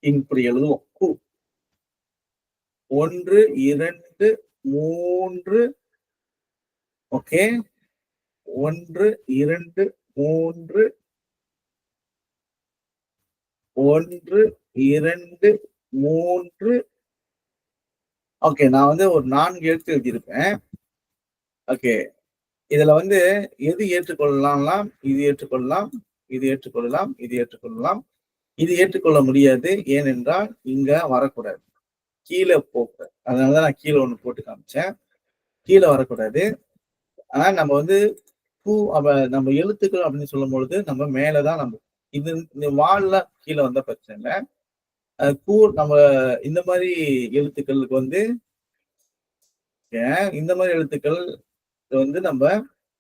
இப்படி எழுதுவோம். கூ 1 2 3 ஓகே 1 2 3 1 2 3. ஓகே, நான் வந்து ஒரு 4 எழுத்து எழுதியிருப்பேன். ஓகே, இதுல வந்து எது ஏற்றுக்கொள்ளலாம், இது ஏற்றுக்கொள்ளலாம், இது ஏற்றுக்கொள்ளலாம், இது ஏற்றுக்கொள்ளலாம், இது ஏற்றுக்கொள்ள முடியாது. ஏனென்றால் இங்க வரக்கூடாது, கீழே போகக்கூடாது. அதனாலதான் நான் கீழே ஒண்ணு போட்டு காமிச்சேன். கீழே வரக்கூடாது. ஆனா நம்ம வந்து நம்ம எழுத்துக்கள் அப்படின்னு சொல்லும் பொழுது நம்ம மேலதான் நம்ம இந்த வால்ல கீழே வந்தா பிரச்சனை இல்லை. நம்ம இந்த மாதிரி எழுத்துக்களுக்கு வந்து இந்த மாதிரி எழுத்துக்கள் வந்து நம்ம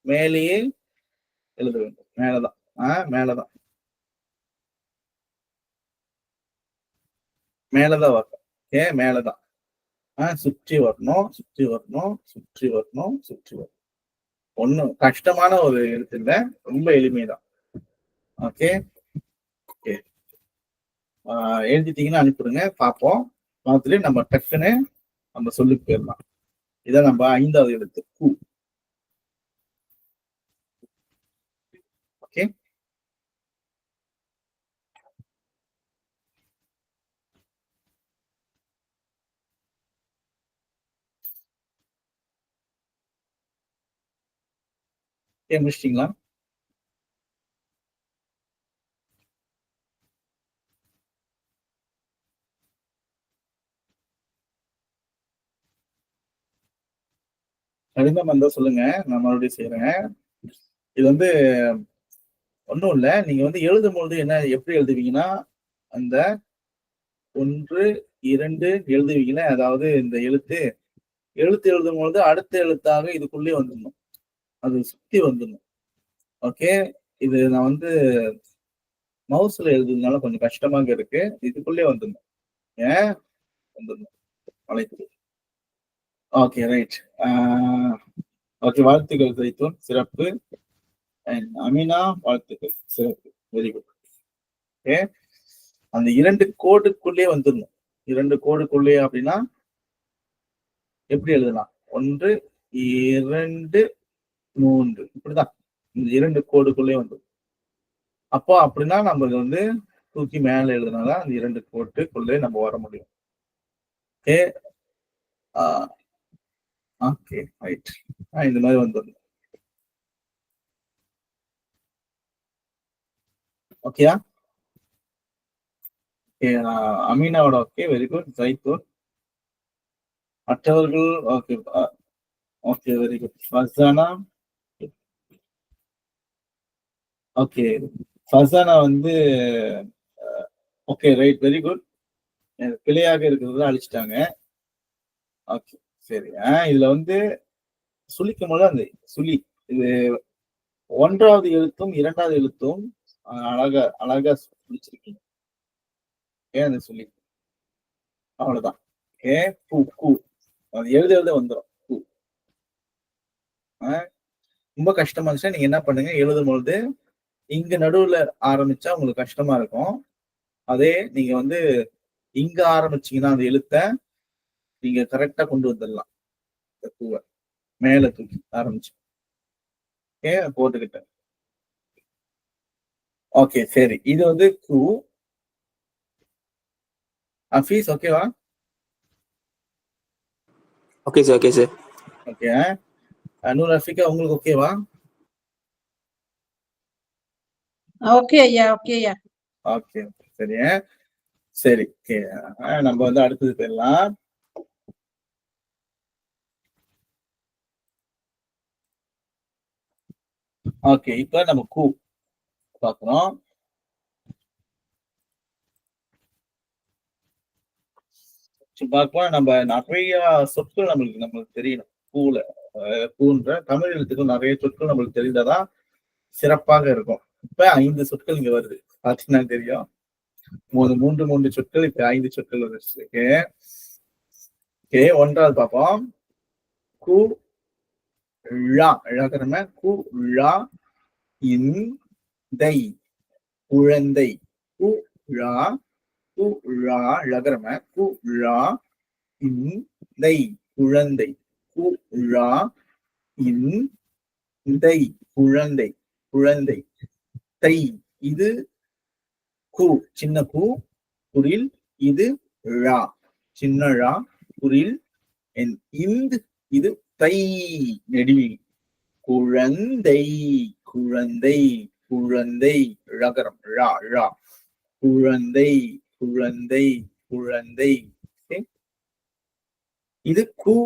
மேலேயே எழுத வேண்டும். மேலதான் மேலதான் மேலதான் வரணும். மேலதான் சுற்றி வரணும், சுற்றி வரணும், சுற்றி வரணும், சுற்றி வரணும். ஒண்ணும் கஷ்டமான ஒரு எழுத்து இல்லை, ரொம்ப எளிமைதான். ஓகே ஓகே, எழுதிட்டீங்கன்னா அனுப்பிடுங்க, பார்ப்போம். பார்த்துட்டு நம்ம டக்குன்னு நம்ம சொல்லி போயிடலாம். இதான் நம்ம 5வது எழுத்து கு. ஓகே, முடிச்சிட்டீங்களா? கடிதம் வந்தா சொல்லுங்க, நான் மறுபடியும் செய்யறேன். இது வந்து ஒண்ணும் இல்ல, நீங்க வந்து எழுதும் பொழுது என்ன எப்படி எழுதுவீங்கன்னா, அந்த 1, 2 எழுதுவீங்களே, அதாவது இந்த எழுத்து எழுதும் பொழுது அடுத்த எழுத்தாக இதுக்குள்ளே வந்துடணும், அது சுத்தி வந்துடணும். ஓகே, இது நான் வந்து மவுஸ்ல எழுதுறதுனால கொஞ்சம் கஷ்டமாக இருக்கு. இதுக்குள்ளே வந்துடணும். வந்துடணும் வளைத்து. Okay, right. ஓகே, வாழ்த்துக்கள் ஜெய்தூன், சிறப்பு. அமீனா, வாழ்த்துக்கள், சிறப்பு, வெரி குட். ஓகே, அந்த 2 கோடுக்குள்ளே வந்துடணும். 2 கோடுக்குள்ளே அப்படின்னா எப்படி எழுதலாம்? 1, 2, 3 இப்படிதான். இந்த 2 கோடுக்குள்ளே வந்துடும். அப்போ அப்படின்னா நம்மளுக்கு வந்து தூக்கி மேல எழுதுனாதான் அந்த 2 கோட்டுக்குள்ளே நம்ம வர முடியும். Okay okay, right. இந்த மாதிரி வந்துடும். ஓகேயா? அமீனாவோட ஓகே, வெரி குட். ஜைத்தூன், மற்றவர்கள் okay okay, very good. Farzana, okay, Farzana வந்து ஓகே, ரைட், வெரி குட். பிழையாக இருக்கிறத அழிச்சிட்டாங்க. ஓகே, சரி. இதுல வந்து சுழிக்கும் போது அந்த சுழி, இது 1வது எழுத்தும் 2வது எழுத்தும் அழகா அழகா சுழிச்சிருக்கீங்க. அந்த சொல்லி அவ்வளவுதான். பூ பூ அது எழுத வந்துடும். பூ ரொம்ப கஷ்டமா இருந்துச்சுன்னா நீங்க என்ன பண்ணுங்க, எழுதும் பொழுது இங்க நடுவுல ஆரம்பிச்சா உங்களுக்கு கஷ்டமா இருக்கும். அதே நீங்க வந்து இங்க ஆரம்பிச்சீங்கன்னா அந்த எழுத்த நீங்க கரெக்டா கொண்டு வந்துடலாம். பூவை மேல தூக்கி ஆரம்பிச்சு போட்டுக்கிட்டேன். ஓகே, சரி. இது வந்து கு. அஃபீஸ் ஓகேவா? Okay sir, okay sir. Okay, Noor Afika உங்களுக்கு ஓகேவா? ஓகே ஐயா, ஓகே ஐயா. ஓகே, சரி சரி. ஓகே, நம்ம வந்து அடுத்தது போயிடலாம். ஓகே, இப்ப நம்ம கூ பார்க்கிறோம். பார்க்கலாம். நம்ம நிறைய சொற்கள் நம்மளுக்கு தெரியணும். பூல பூன்ற தமிழ் எழுத்துக்கள் நிறைய சொற்கள் நம்மளுக்கு தெரிந்தாதான் சிறப்பாக இருக்கும். இப்ப 5 சொற்கள் இங்க வருது, பாத்தீங்கன்னா தெரியும். 3 சொற்கள், இப்ப 5 சொற்கள் வந்துருச்சு. ஓகே, 1வது பார்ப்போம். கு ழா, ழகரம கு ழா இந்தை, குழந்தை. கு ழா, கு ழா ழகரம கு ழா இந்தை, குழந்தை. கு ழா இந்தை, குழந்தை, குழந்தை. தை, இது கு சின்ன கு, குரில். இது ழா சின்ன ழா குரில் இந்த இது தை நெடில் குழந்தை குழந்தை குழந்தை ழகரம் ழா ழா குழந்தை குழந்தை குழந்தை. இது கு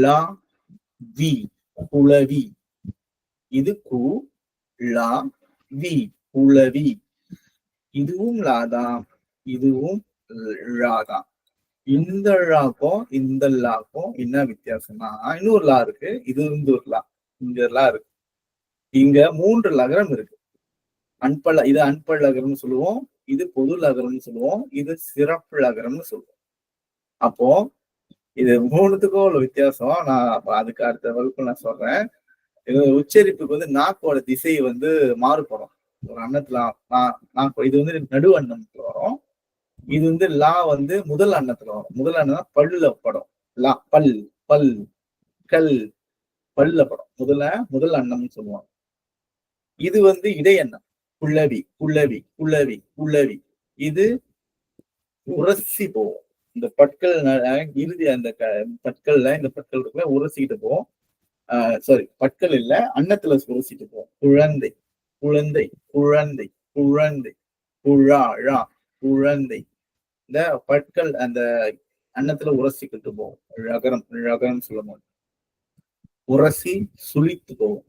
லா வி குளவி. இது கு லா வி குளவி. இதுவும் லாதான், இதுவும் ழாதான். இந்த ழாக்கும் இந்த லாக்கும் என்ன வித்தியாசம்னா இன்னொரு லா இருக்கு, இது வந்து ஒரு லா, இங்க லா இருக்கு. இங்க 3 லகரம் இருக்கு. இது அன்பல் லகரம்னு சொல்லுவோம், இது பொது லகரம்னு சொல்லுவோம், இது சிறப்பு லகரம்னு சொல்லுவோம். அப்போ இது 3த்துக்கும் உள்ள வித்தியாசம் நான் அதுக்கு அடுத்த வகுப்பு நான் சொல்றேன். இது உச்சரிப்புக்கு வந்து நாக்கோட திசை வந்து மாறுபடும். ஒரு அன்னத்துல இது வந்து நடு அன்னத்துல வரும், இது வந்து லா வந்து முதல் அன்னத்துல வரும். முதல் அன்னம் பல்லுல படும். லா பல் பல் கல் பல்ல படும். முதல் அன்னம்னு சொல்லுவாங்க. இது வந்து இடையன்னம் குள்ளவி குள்ளவி குள்ளவி குள்ளவி. இது உரசி போகும். இந்த பற்கள் இறுதி அந்த பற்கள்ல இந்த பற்கள் இருக்குல்ல உரசிக்கிட்டு போவோம். சாரி பற்கள் இல்ல, அன்னத்துல உரசிட்டு போவோம். குழந்தை குழந்தை குழந்தை குழந்தை குழா குழந்தை. இந்த பற்கள் அந்த அன்னத்துல உரசிக்கிட்டு போவோம். ழகரம் ழகரம் சொல்லும் போது உரசி சுழித்து போவோம்.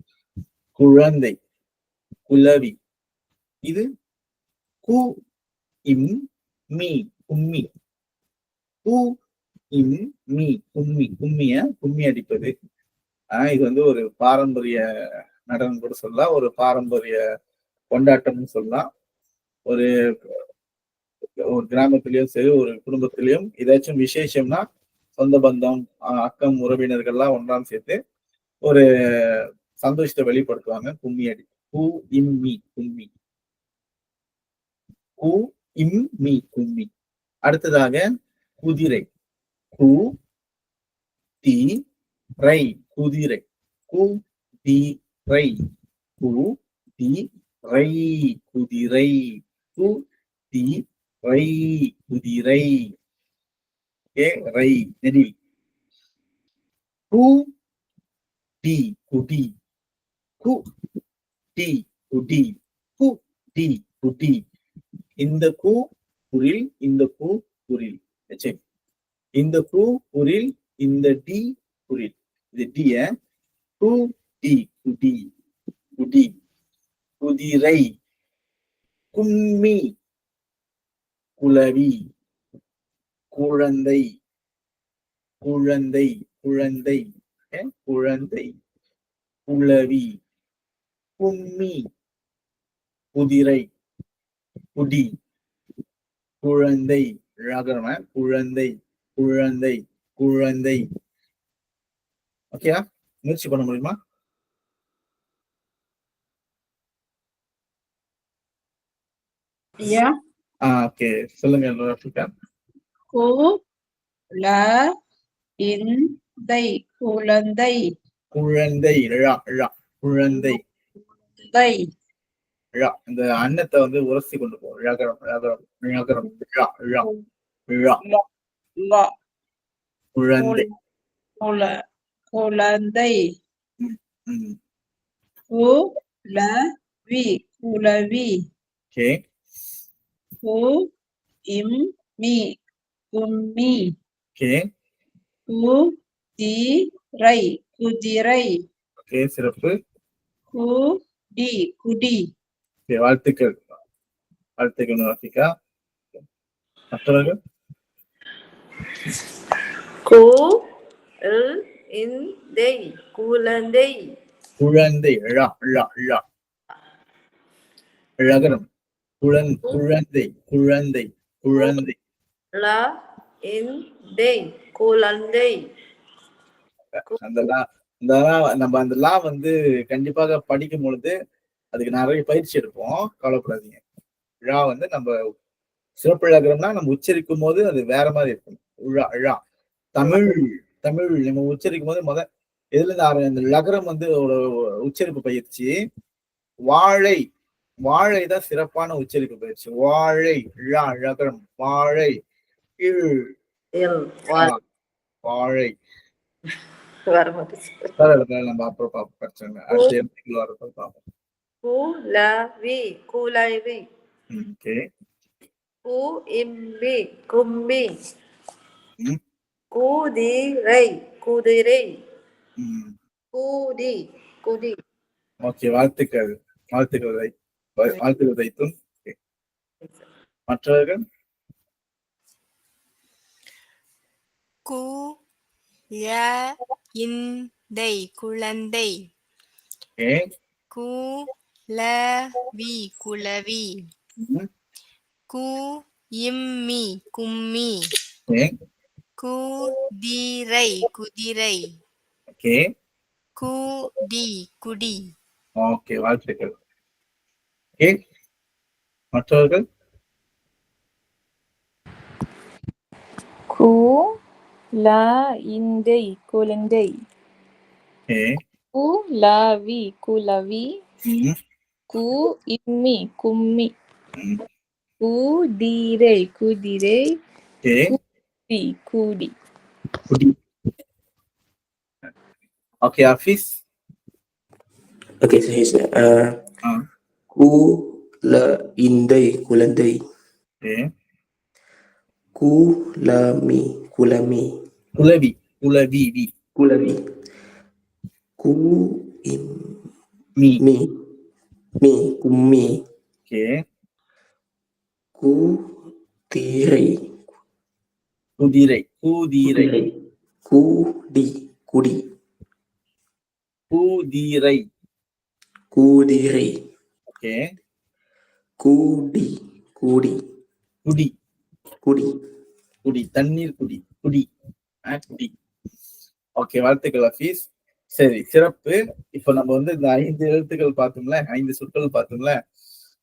குழந்தை குளவி. இது கு இம் மீ கும்மி. கு இம் மீ கும்மி. கும்மி அடிப்பது. இது வந்து ஒரு பாரம்பரிய நடனம் கூட சொல்லலாம், ஒரு பாரம்பரிய கொண்டாட்டம்னு சொல்லலாம். ஒரு கிராமத்திலயும் சரி ஒரு குடும்பத்திலயும் ஏதாச்சும் விசேஷம்னா சொந்த பந்தம் அக்கம் உறவினர்கள்லாம் ஒன்றாம் சேர்த்து ஒரு சந்தோஷத்தை வெளிப்படுத்துவாங்க. கும்மி அடி. கு இம் மீ கும்மி. கு இம் மீ கும்மி. அடுத்ததாக குதிரை. கு தி ரை குதிரை. கு தி ரை கு தி ரை குதிரை. கு தி ரை குதிரை. ரை நெடில். கு டி குடி. கு டி குடி. கு டி குடி. இந்த கு குரில், இந்த கு குரில். இந்த கு குரில், இந்த டி குரில். இது டிய கு டி குடி குடி. குதிரை கும்மி குளவி. குழந்தை குழந்தை குழந்தை குழந்தை குளவி. கும்மி குதிரை குடி. குழந்தை ழகரம குழந்தை குழந்தை குழந்தை. ஓகேயா? முயற்சி பண்ண முடியுமா? ஓகே சொல்லுங்க. கு ல இந்தை குழந்தை. குழந்தை ழா ழா குழந்தை. இந்த அன்னத்தை வந்து உரசி கொண்டு போவோம். ழகரம் ழகரம் ழகரம் ழா ழா ழா குழந்தை குழந்தை. குளவி குளவி. கு இம் மீ கும்மி. கு தி ரை குதிரை. சிறப்பு. கு டி குடி. வாழ்த்துக்கள் வாழ்த்துக்கள் ராசிகா. மற்றவர்கள் கு இந்தை குழந்தை. குழந்தை ழா ழா ழா ழகரம் குழந்தை குழந்தை குழந்தை. லா இந்தை குழந்தை. நம்ம அந்த லா வந்து கண்டிப்பாக படிக்கும் பொழுது அதுக்கு நிறைய பயிற்சி எடுப்போம். கவலைப்படாதீங்க. ழா வந்து நம்ம சிறப்பு ழகரம்னா நம்ம உச்சரிக்கும் போது அது வேற மாதிரி இருக்கும். ழா தமிழ் தமிழ் நம்ம உச்சரிக்கும் போது எதுல இருந்து இந்த லகரம் வந்து ஒரு உச்சரிப்பு பயிற்சி. வாழை வாழை தான் சிறப்பான உச்சரிப்பு பயிற்சி. வாழை ழா ழகரம் வாழை. இல். இல் ஆ, வாழை. வரமாட்டேங்குது. பரவாயில்ல, நம்ம அப்புறம் பார்ப்போம், பிரச்சனை இல்லை. அடுத்த எழுத்துக்கள் வரப்போ பார்ப்போம். குலவி குலவி ஓகே. கும்பி கும்பி ம், குதிரை குதிரை ம். குடி குடி ஓகே, வாழ்த்துக்கள். வாழ்த்துக்கள் வாழ்த்துக்கள் தைத்தும். Okay. மற்றவர்கள்? குழந்தை குழந்தை. ஓகே. குலவி குலவி. ம், கும்மி கும்மி. ஓகே. குதிரை குதிரை. ஓகே. குடி குடி. ஓகே, வாழ்த்துக்கள். ஓகே, மற்றவர்கள்? குழந்தை குழந்தை. ஓகே. குலவி குலவி. ம், கும்மி கும்மி. ம். குதிரை குதிரை. ஓகே. குடி குடி. குடி. ஓகே, ஆஃபீஸ். Okay, sir. ஆ, குழந்தை குழந்தை. ஓகே. குலமி குலமி. குலவி குலவி வி. குலவி. மீ. மீ மீ கும்மி. ஓகே. குதிரை குதிரை குதிரை. குடி குடி. குதிரை. குதிரை. ஓகே. குடி குடி. குடி. குடி. குடி, தண்ணீர் குடி. குடி. குடி. ஓகே, வாழ்த்துக்கள் ஆஃபீஸ். சரி, சிறப்பு. இப்ப நம்ம வந்து இந்த 5 எழுத்துக்கள் பார்த்தோம்ல, 5 சொற்கள் பார்த்தோம்ல.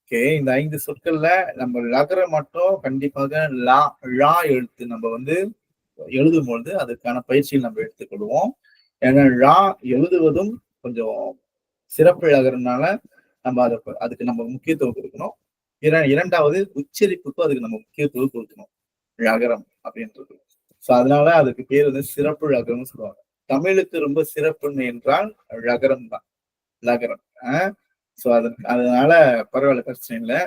ஓகே, இந்த 5 சொற்கள்ல நம்ம லகரம் மட்டும் கண்டிப்பாக லா எழுத்து நம்ம வந்து எழுதும் பொழுது அதுக்கான பயிற்சியில் நம்ம எடுத்துக்கொள்வோம். ஏன்னா லா எழுதுவதும் கொஞ்சம் சிறப்பு லகரம்னால நம்ம அதுக்கு நம்ம முக்கியத்துவம் கொடுக்கணும். இரண்டாவது உச்சரிப்புக்கும் அதுக்கு நம்ம முக்கியத்துவம் கொடுக்கணும். லகரம் அப்படின்றது. சோ அதனால அதுக்கு பேர் வந்து சிறப்பு லகரம்னு சொல்லுவாங்க. தமிழுக்கு ரொம்ப சிறப்புன்னு என்றால் லகரம் தான். லகரம். சோ அதனால பரவாயில்ல, பிரச்சனை இல்லை.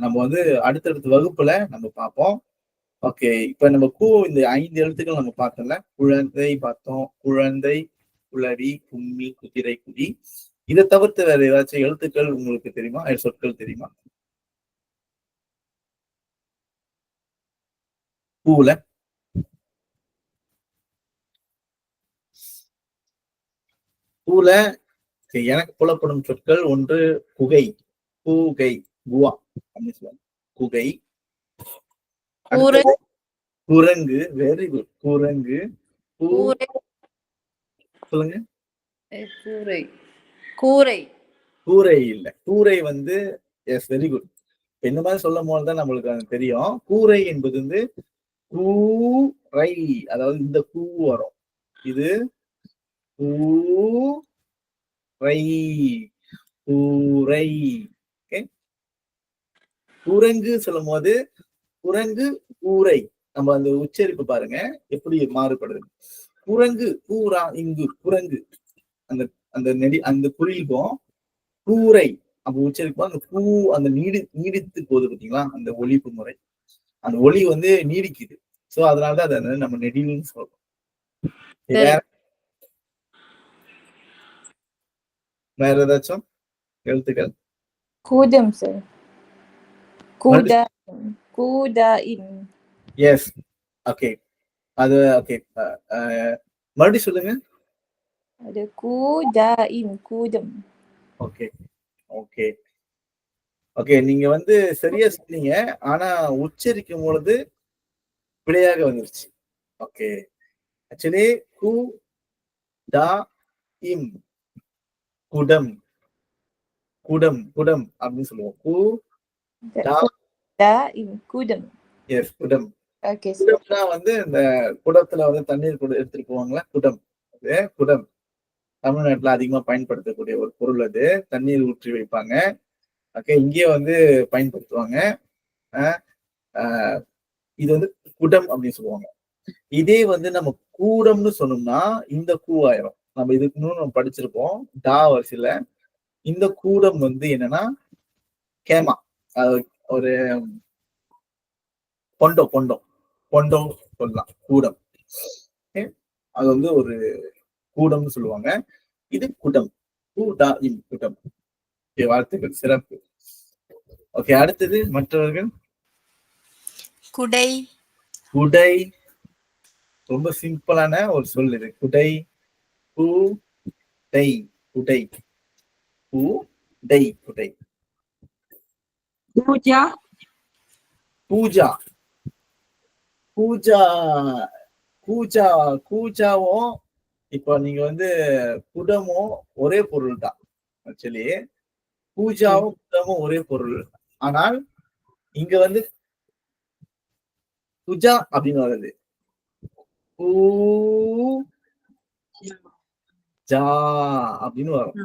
நம்ம வந்து அடுத்தடுத்த வகுப்புல நம்ம பார்ப்போம். ஓகே, இப்ப நம்ம இந்த 5 எழுத்துக்கள் நம்ம பார்த்தோம்ல. குழந்தை பார்த்தோம், குழந்தை, குளவி, கும்மி, குதிரை, குடி. இதை தவிர்த்து வேற ஏதாச்சும் எழுத்துக்கள் உங்களுக்கு தெரியுமா? சொற்கள் தெரியுமா? பூல பூல எனக்கு புலப்படும் சொற்கள் ஒன்று குகை, பூகை, குவா அப்படின்னு சொல்லுவாங்க. குகை. குரங்கு, வெரி குட். குரங்கு. சொல்லுங்க. கூரை கூரை கூரை இல்ல. கூரை வந்து எஸ், வெரி குட். இந்த மாதிரி சொல்லும் போதுதான் நம்மளுக்கு அது தெரியும். கூரை என்பது வந்து கூரை, அதாவது இந்த கூ வரும். இது கூரை, கூரை. ஓகே. குரங்கு சொல்லும் போது குரங்கு, கூரை. நம்ம அந்த உச்சரிப்பு பாருங்க எப்படி மாறுபடுது. குரங்கு, கூரா, இங்கு குரங்கு. அந்த அந்த அந்த குறிக்கும் கூரை அப்ப உச்சரிப்போம். அந்த பூ அந்த நீடித்து போகுது பார்த்தீங்களா, அந்த ஒலிப்பு முறை. அந்த ஒலி வந்து நீடிக்குது. சோ அதனாலதான் அதை நம்ம நெடில்னு சொல்றோம். வேற ஏதாச்சும் எழுத்துக்கள்? கூதம் சார். கூதாயின். Yes, okay. அது ஓகே. மறுபடியும் சொல்லுங்க. அது கூதாயின், கூதம். Okay okay okay. நீங்க வந்து சரியா சொன்னீங்க, ஆனா உச்சரிக்கும் பொழுது பிழையாக வந்துருச்சு. ஓகே. ஆக்சுவலி குடம், குடம், குடம் அப்படின்னு சொல்லுவோம். கூதம். எஸ், குடம். ஓகே. குடம்னா வந்து இந்த குடத்துல வந்து தண்ணீர் எடுத்துட்டு போவாங்களா, குடம். அது குடம் தமிழ்நாட்டுல அதிகமா பயன்படுத்தக்கூடிய ஒரு பொருள். அது தண்ணீர் ஊற்றி வைப்பாங்க. ஓகே, இங்கேயே வந்து பயன்படுத்துவாங்க. இது வந்து குடம் அப்படின்னு சொல்லுவாங்க. இதே வந்து நம்ம கூடம்னு சொன்னோம்னா இந்த கூவாயிரும். நம்ம இதுக்கு முன்னாடி நம்ம படிச்சிருப்போம் டா வரிசையில. இந்த கூடம் வந்து என்னன்னா கேமா, ஒரு பொண்டம் பொண்டம் பொண்டம் சொல்லலாம் கூடம். அது வந்து ஒரு கூடம்னு சொல்லுவாங்க. இது குடம், கூடா இம் குடம். வாழ்த்துக்கள், சிறப்பு. ஓகே, அடுத்தது மற்றவர்கள். குடை குடை ரொம்ப சிம்பிளான ஒரு சொல் இது. குடை, பூ டை, குடை, பூ டை, குடை. பூஜா பூஜா, பூஜா, பூஜா, பூஜாவும் இப்போ நீங்க வந்து குடமும் ஒரே பொருள் தான். ஆக்சுவலி பூஜாவும் குடமும் ஒரே பொருள். ஆனால் இங்க வந்து பூஜா அப்படின்னு வருது. பூஜா அப்படின்னு வரும்.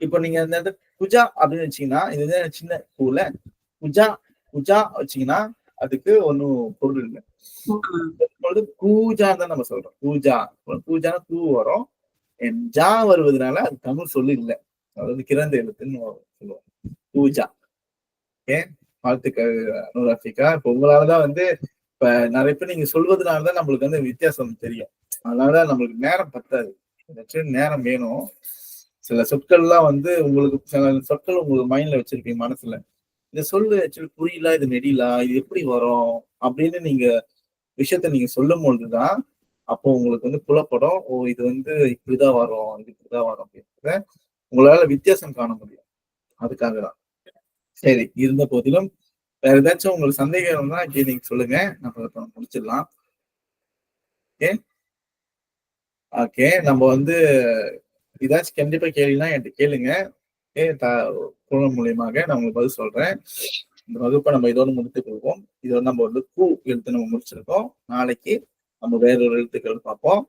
இப்போ நீங்க அந்த இடத்துல பூஜா அப்படின்னு வச்சீங்கன்னா, இது வந்து சின்ன பூல பூஜா பூஜா வச்சீங்கன்னா அதுக்கு ஒன்னும் பொருள் இல்லை. பூஜான்னு தான் நம்ம சொல்றோம். பூஜா, பூஜானா பூ வரும். ஜா வருவதனால அது தமிழ் சொல்லு இல்லை. அது வந்து கிறந்த எழுத்துன்னு சொல்லுவோம். பூஜா. ஓகே, வாழ்த்துக்கள் அனுராஃபிகா. இப்ப உங்களாலதான் வந்து இப்ப நிறைய பேர் நீங்க சொல்வதனாலதான் நம்மளுக்கு வந்து வித்தியாசம் தெரியும். அதனாலதான் நம்மளுக்கு நேரம் பத்தாது. நேரம் வேணும். சில சொற்கள்லாம் வந்து உங்களுக்கு சில சொற்கள் உங்களுக்கு மைண்ட்ல வச்சிருப்பீங்க மனசுல. இந்த சொல்லு ஆக்சுவலி புரியல, இது நெடிலா, இது எப்படி வரும் அப்படின்னு நீங்க விஷயத்த நீங்க சொல்லும் பொழுதுதான் அப்போ உங்களுக்கு வந்து புலப்படும். ஓ, இது வந்து இப்படிதான் வரும், இது இப்படிதான் வரும் அப்படின்றத உங்களால வித்தியாசம் காண முடியும். அதுக்காக தான். சரி, இருந்த போதிலும் வேற ஏதாச்சும் உங்களுக்கு சந்தேகம் தான் நீங்க சொல்லுங்க, நம்ம முடிச்சிடலாம். ஓகே ஓகே, நம்ம வந்து ஏதாச்சும் கண்டிப்பா கேள்வினா என்கிட்ட கேளுங்க. குரல் மூலியமாக நான் உங்களுக்கு பதில் சொல்றேன். இந்த வகுப்பை நம்ம இதோடு முடித்துக் கொள்வோம். இதோட நம்ம வந்து பூ எழுத்து நம்ம முடிச்சிருக்கோம். நாளைக்கு நம்ம வேறொரு எழுத்துக்கள் பார்ப்போம்.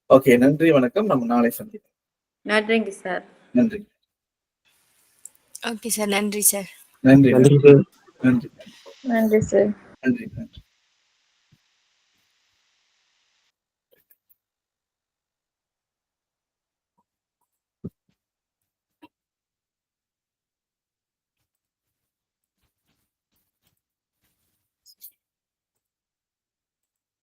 ஓகே, நன்றி, வணக்கம். நம்ம நாளை சந்திப்போம். நன்றிங்க சார். நன்றி. Okay sir. நன்றி சார். நன்றி. நன்றி சார். நன்றி. நன்றி சார். நன்றி.